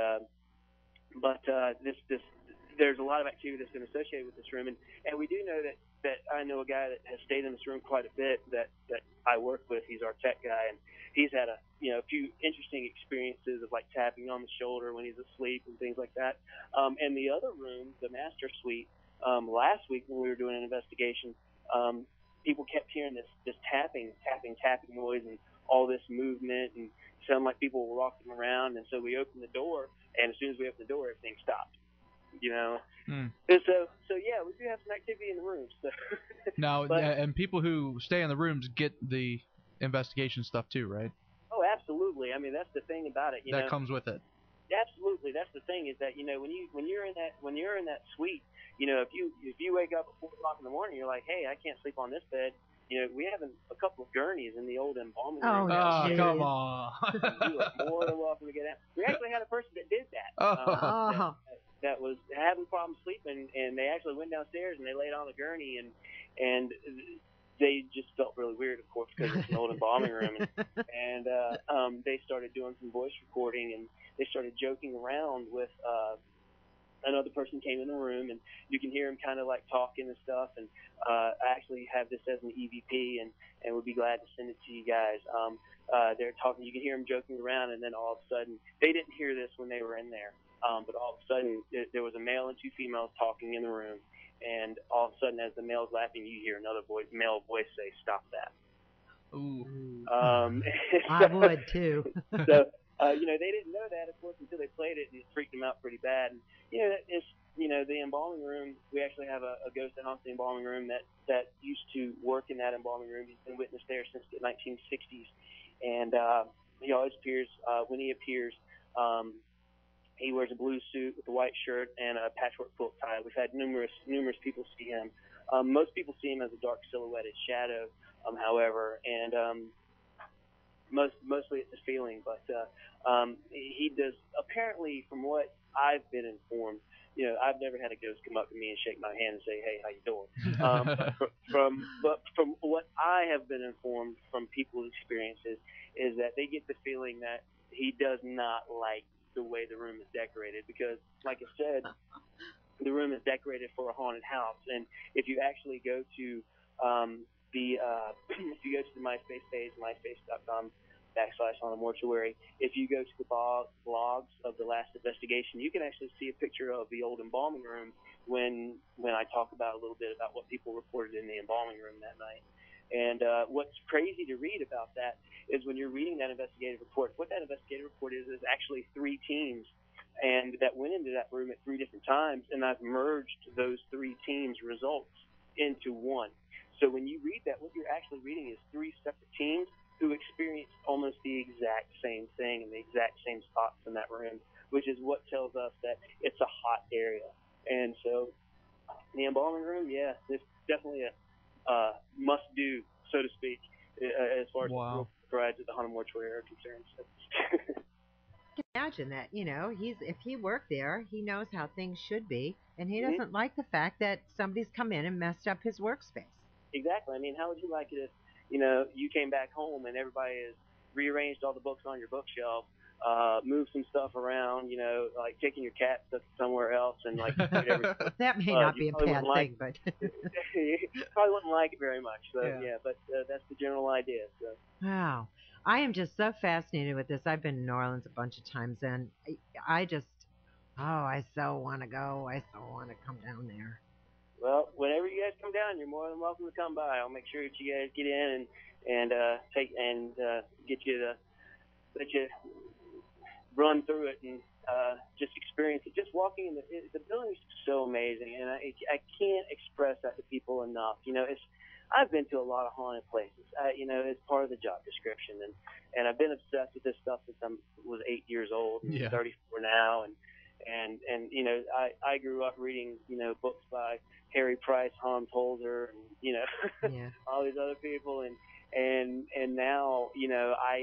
there's a lot of activity that's been associated with this room, and we do know that I know a guy that has stayed in this room quite a bit that I work with. He's our tech guy, and he's had a few interesting experiences of like tapping on the shoulder when he's asleep and things like that. And the other room, the master suite, last week when we were doing an investigation, people kept hearing this tapping noise and all this movement, and sounded like people were walking around. And so we opened the door, and as soon as we opened the door, everything stopped. And so yeah, we do have some activity in the rooms. So. Now, and people who stay in the rooms get the investigation stuff too, right? Oh, absolutely. I mean, that's the thing about it. That comes with it. Absolutely, that's the thing is that when you're in that suite, if you wake up at 4 o'clock in the morning, you're like, hey, I can't sleep on this bed. We have a couple of gurneys in the old embalming room. Oh, come on. You are more than welcome to get out. We actually had a person that did that. That was having problems sleeping, and they actually went downstairs and they laid on the gurney, and they just felt really weird, of course, because it's an old embalming room, and they started doing some voice recording, and they started joking around with another person came in the room, and you can hear him kind of like talking and stuff. And I actually have this as an EVP, and would be glad to send it to you guys. They're talking. You can hear them joking around, and then all of a sudden, they didn't hear this when they were in there, but all of a sudden, there was a male and two females talking in the room, and all of a sudden, as the male's laughing, you hear another male voice say, "Stop that." Ooh. I would too. So, they didn't know that, of course, until they played it, and it freaked them out pretty bad. And it's the embalming room. We actually have a ghost that haunts the embalming room that used to work in that embalming room. He's been witnessed there since the 1960s, and he always appears. When he appears, he wears a blue suit with a white shirt and a patchwork quilt tie. We've had numerous people see him. Most people see him as a dark silhouetted shadow, however, and mostly it's a feeling. But he does, apparently, from what I've been informed, I've never had a ghost come up to me and shake my hand and say, "Hey, how you doing?" But from what I have been informed from people's experiences is that they get the feeling that he does not like the way the room is decorated, because, like I said, the room is decorated for a haunted house. And if you actually go to if you go to the MySpace page, myspace.com/haunted mortuary, if you go to the blogs of the last investigation, you can actually see a picture of the old embalming room when I talk about a little bit about what people reported in the embalming room that night. And what's crazy to read about that is when you're reading that investigative report, what that investigative report is actually 3 teams, and that went into that room at 3 different times, and I've merged those 3 teams' results into one. So when you read that, what you're actually reading is 3 separate teams who experienced almost the exact same thing in the exact same spots in that room, which is what tells us that it's a hot area. And so the embalming room, yeah, it's definitely a must-do, so to speak, as far as the rides at the haunted mortuary are concerned. So. I can imagine that, if he worked there, he knows how things should be, and he doesn't like the fact that somebody's come in and messed up his workspace. Exactly. I mean, how would you like it if, you came back home and everybody has rearranged all the books on your bookshelf, moved some stuff around, like taking your cat somewhere else, and like that may not be a bad thing, but you probably wouldn't like it very much. So but that's the general idea. So. Wow. I am just so fascinated with this. I've been in New Orleans a bunch of times, and I so want to go. I so want to come down there. Well, whenever you guys come down, you're more than welcome to come by. I'll make sure that you guys get in and get you to let you run through it and just experience it. Just walking in the building is so amazing, and I can't express that to people enough. I've been to a lot of haunted places. It's part of the job description, and I've been obsessed with this stuff since I was 8 years old, and 34 now, and I grew up reading books by Harry Price, Hans Holzer, and all these other people, and now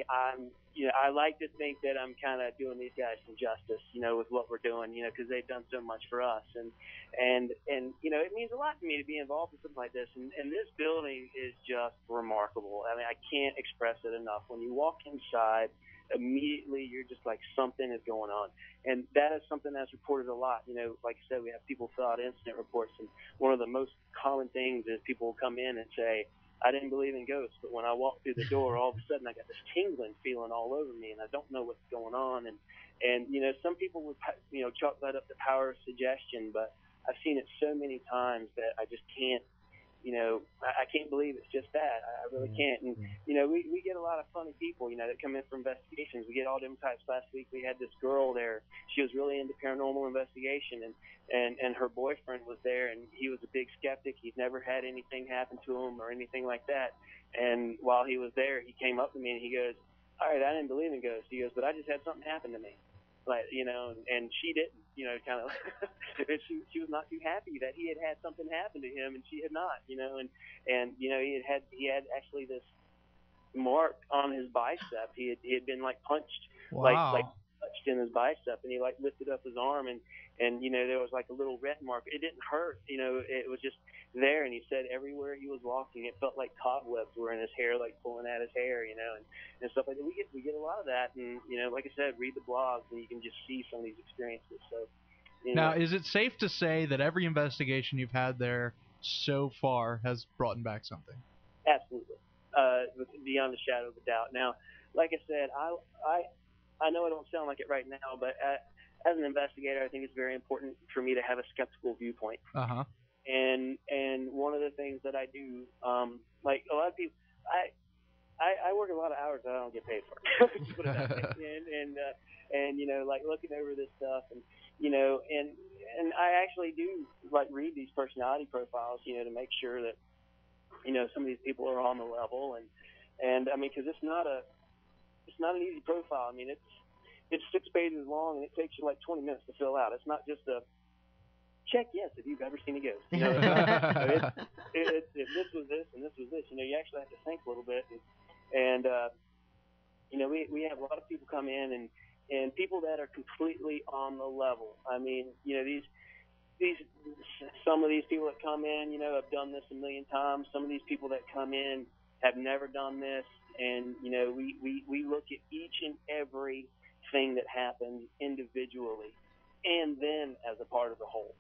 I'm I like to think that I'm kind of doing these guys some justice, with what we're doing, because they've done so much for us, and it means a lot to me to be involved in something like this, and this building is just remarkable. I mean, I can't express it enough. When you walk inside, immediately you're just like, something is going on, and that is something that's reported a lot. Like I said, we have people fill out incident reports, and one of the most common things is people will come in and say, "I didn't believe in ghosts, but when I walked through the door, all of a sudden I got this tingling feeling all over me, and I don't know what's going on." And some people would chalk that up to power of suggestion, but I've seen it so many times that I just can't. I can't believe it's just that. I really can't. And we get a lot of funny people, that come in for investigations. We get all different types. Last week we had this girl there. She was really into paranormal investigation, and her boyfriend was there, and he was a big skeptic. He'd never had anything happen to him or anything like that. And while he was there, he came up to me and he goes, "All right, I didn't believe in ghosts." He goes, "But I just had something happen to me." Like, and she didn't, kind of, she was not too happy that he had something happen to him and she had not, and he had actually this mark on his bicep. He had been like punched, like touched in his bicep, and he like lifted up his arm, and there was like a little red mark. It didn't hurt, it was just there. And he said everywhere he was walking, it felt like cobwebs were in his hair, like pulling at his hair, and stuff like that. We get a lot of that, and like I said, read the blogs, and you can just see some of these experiences. So Now, is it safe to say that every investigation you've had there so far has brought back something? Absolutely, beyond a shadow of a doubt. Now, like I said, I know I don't sound like it right now, but as an investigator, I think it's very important for me to have a skeptical viewpoint. Uh-huh. And one of the things that I do, like a lot of people, I work a lot of hours that I don't get paid for. Put it that way. And like looking over this stuff, and and I actually do like read these personality profiles, to make sure that some of these people are on the level, and I mean, because it's not an easy profile. I mean, it's 6 pages long, and it takes you like 20 minutes to fill out. It's not just a check yes if you've ever seen a ghost. If this was this and this was this, you actually have to think a little bit, and we have a lot of people come in and people that are completely on the level. I mean, these some of these people that come in, have done this a million times. Some of these people that come in have never done this, and we look at each and every thing that happens individually, and then as a part of the whole.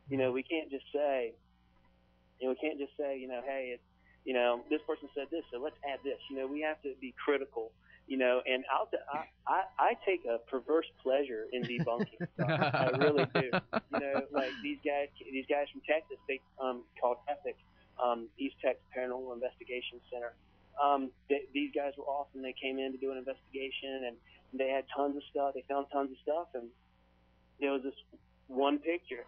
We can't just say, hey, it's, this person said this, so let's add this. We have to be critical. And I take a perverse pleasure in debunking stuff. I really do. Like these guys from Texas, they called Epic, East Texas Paranormal Investigation Center. These guys were awesome. They came in to do an investigation, and they had tons of stuff. They found tons of stuff, and there was this one picture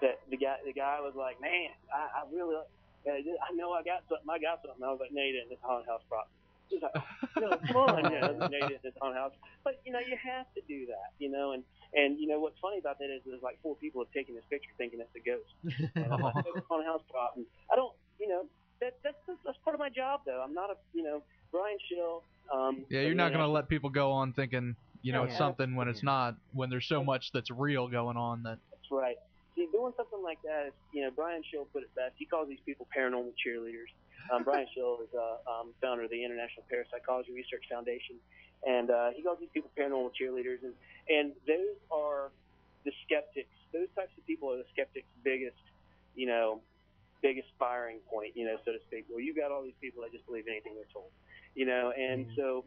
that the guy was like, man, I really, I know I got something. I was like, no, you didn't. It's a haunted house prop. He's like, come on, no, you didn't. It's a haunted house. But you have to do that, and what's funny about that is there's like 4 people have taken this picture thinking it's a ghost. And I'm like, it's a haunted house prop. And I don't, that's part of my job though. I'm not a, Brian Schill. Yeah, you're not going to let people go on thinking, it's something when it's not, when there's so much that's real going on that. That's right. See, doing something like that is, Brian Schill put it best. He calls these people paranormal cheerleaders. Brian Schill is founder of the International Parapsychology Research Foundation, and he calls these people paranormal cheerleaders, and those are the skeptics. Those types of people are the skeptics' biggest firing point, so to speak. Well, you got all these people that just believe anything they're told, and so,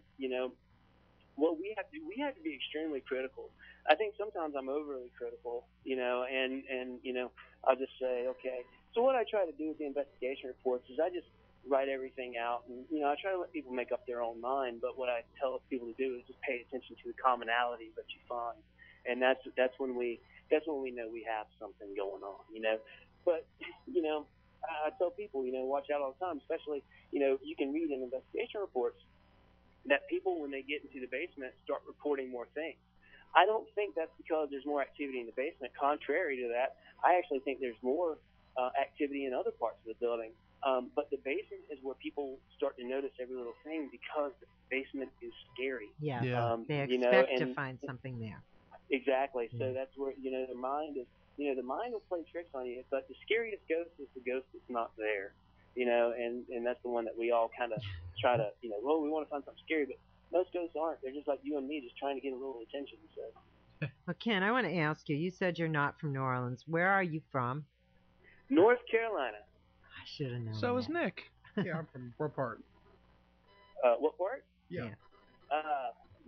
what we have to be extremely critical. I think sometimes I'm overly critical, and I'll just say, okay. So what I try to do with the investigation reports is I just write everything out, and I try to let people make up their own mind. But what I tell people to do is just pay attention to the commonalities that you find, and that's when we know we have something going on, But I tell people, watch out all the time, especially you can read in investigation reports that people, when they get into the basement, start reporting more things. I don't think that's because there's more activity in the basement. Contrary to that, I actually think there's more activity in other parts of the building. But the basement is where people start to notice every little thing because the basement is scary. Yeah. They expect to find something there. Exactly. So that's where, the mind is, the mind will play tricks on you, but the scariest ghost is the ghost that's not there. And that's the one that we all kind of try to, well, we want to find something scary, but most ghosts aren't. They're just like you and me, just trying to get a little attention. So. Well, Ken, I want to ask you. You said you're not from New Orleans. Where are you from? North Carolina. I should have known. So is Nick. Yeah, I'm from what part? What part? Yeah.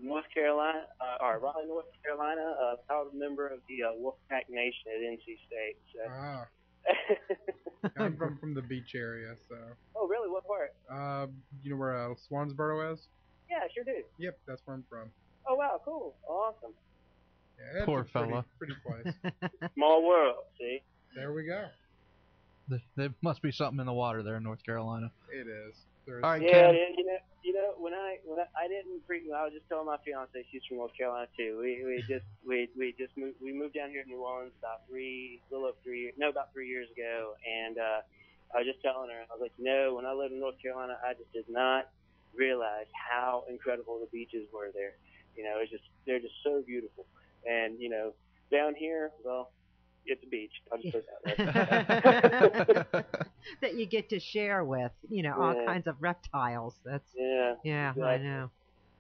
North Carolina, or Raleigh, North Carolina. Proud member of the Wolfpack Nation at NC State. So. I'm from the beach area, so. Oh, really? What part? You know where Swansboro is? Yeah, I sure do. Yep, that's where I'm from. Oh, wow, cool. Awesome. Yeah, Poor fella. Pretty place. Small world, see? There we go. There must be something in the water there in North Carolina. It is. All right, yeah, Ken. when I didn't I was just telling my fiance she's from North Carolina too. We moved down here to New Orleans about 3 years ago, and I was just telling her, I was like, when I lived in North Carolina, I just did not realize how incredible the beaches were there. They're just so beautiful, and down here, well, it's a beach. I'll just put it that way. That you get to share with, all kinds of reptiles. That's exactly. I know.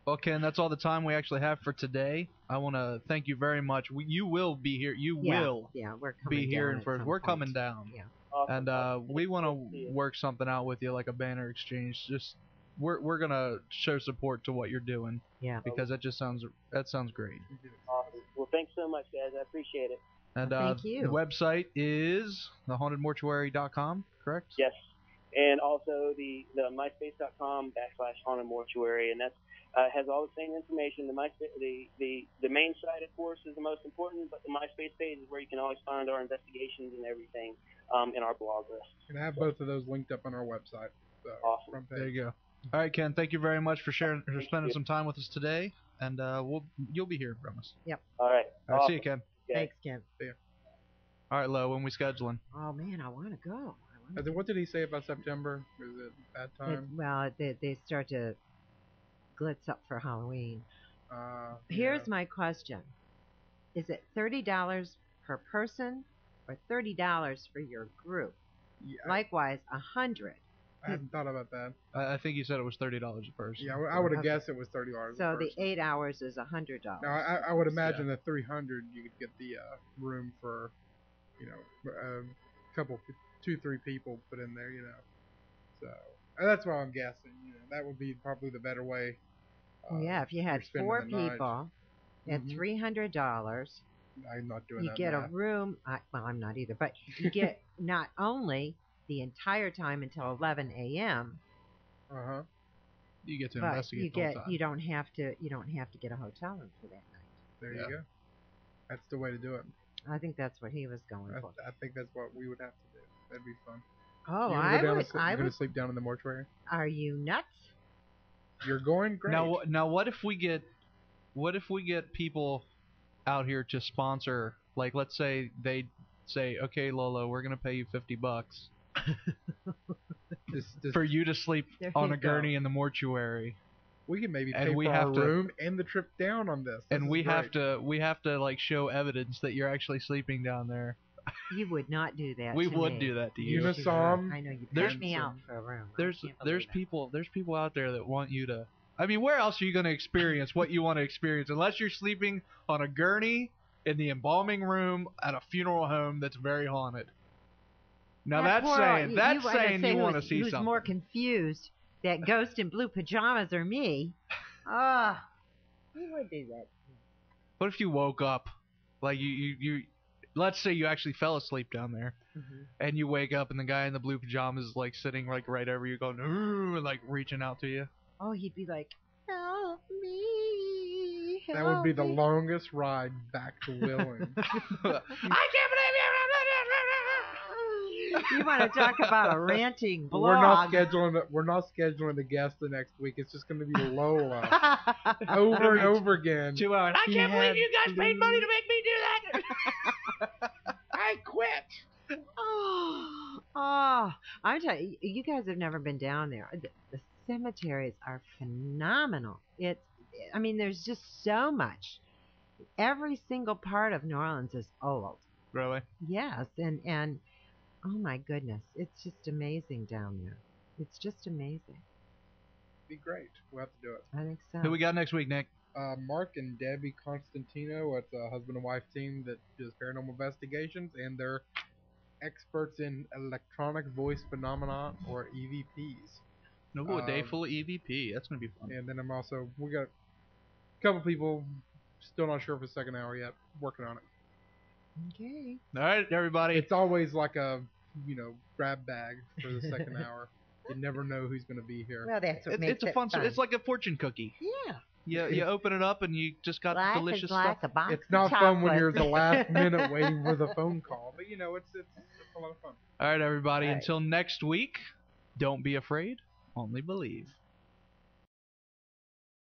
Well, Ken, that's all the time we actually have for today. I want to thank you very much. You will be here. You will we're coming be here down and first. at We're some point. coming down. Yeah. Awesome. And we want to work something out with you, like a banner exchange. Just we're gonna show support to what you're doing. Yeah. Because that sounds great. Awesome. Well, thanks so much, guys. I appreciate it. And thank you. The website is thehauntedmortuary.com, correct? Yes. And also the myspace.com/hauntedmortuary, and that's has all the same information. The main site, of course, is the most important, but the MySpace page is where you can always find our investigations and everything in our blog list. And I have both of those linked up on our website. So, awesome. Front page. There you go. All right, Ken. Thank you very much for spending some time with us today, and you'll be here from us. Yep. All right. All right. Awesome. See you, Ken. Okay. Thanks, Ken. See ya. All right, Lo. When we scheduling? Oh man, I want to go. What did he say about September? Is it that time? They start to glitz up for Halloween. Here's my question: is it $30 per person or $30 for your group? Yeah. Likewise, 100. I hadn't thought about that. I think you said it was $30 a person. Yeah, I would have guessed it was $30. So the 8 hours is $100. Now I would imagine that 300 you could get the room for, a couple, 2-3 people put in there, So that's what I'm guessing. That would be probably the better way. If you had 4 people at $300, I'm not doing you that. get math. a room. I'm not either, but you get not only the entire time until 11 a.m. You get to but investigate the whole time. you don't have to get a hotel room for that night. There you go. That's the way to do it. I think that's what he was going for. I think that's what we would have to do. That'd be fun. Oh, You're going to sleep down in the mortuary? Are you nuts? You're going? Great. Now what if we get people out here to sponsor, like let's say they say, okay, Lolo, we're going to pay you $50 for you to sleep on a gurney in the mortuary. We can maybe pay for our room and the trip down on this. And we have to like show evidence that you're actually sleeping down there. You would not do that. We would do that to you. Unisom. I know you paid me out for a room. There's people out there that want you to. I mean, where else are you going to experience what you want to experience unless you're sleeping on a gurney in the embalming room at a funeral home that's very haunted? Now that's saying you want to see who's something. More confused, that ghost in blue pajamas or me? You would do that. What if you woke up, like you let's say you actually fell asleep down there, and you wake up and the guy in the blue pajamas is like sitting like right over you, going and like reaching out to you. Oh, he'd be like, "Help me!" Help that would be the me. longest ride back to Wheeling. I can't believe You want to talk about a ranting blog? We're not scheduling the guest the next week. It's just going to be Lola over and over again. 2 hours. I can't believe you guys paid money to make me do that. I quit. I'm telling you, you guys have never been down there. The cemeteries are phenomenal. There's just so much. Every single part of New Orleans is old. Really? Yes, and oh my goodness, it's just amazing down there. It's just amazing. Be great. We'll have to do it. I think so. Who we got next week, Nick? Mark and Debbie Constantino. It's a husband and wife team that does paranormal investigations, and they're experts in electronic voice phenomena, or EVPs. A day full of EVP. That's gonna be fun. And then we got a couple people, still not sure if it's second hour yet, working on it. Okay. All right, everybody. It's always like a, grab bag for the second hour. You never know who's going to be here. Well, that's what makes it's a fun. It's like a fortune cookie. Yeah. You open it up and you just got delicious stuff. It's not fun when you're the last minute waiting for the phone call, but it's a lot of fun. All right, everybody. Until next week, don't be afraid, only believe.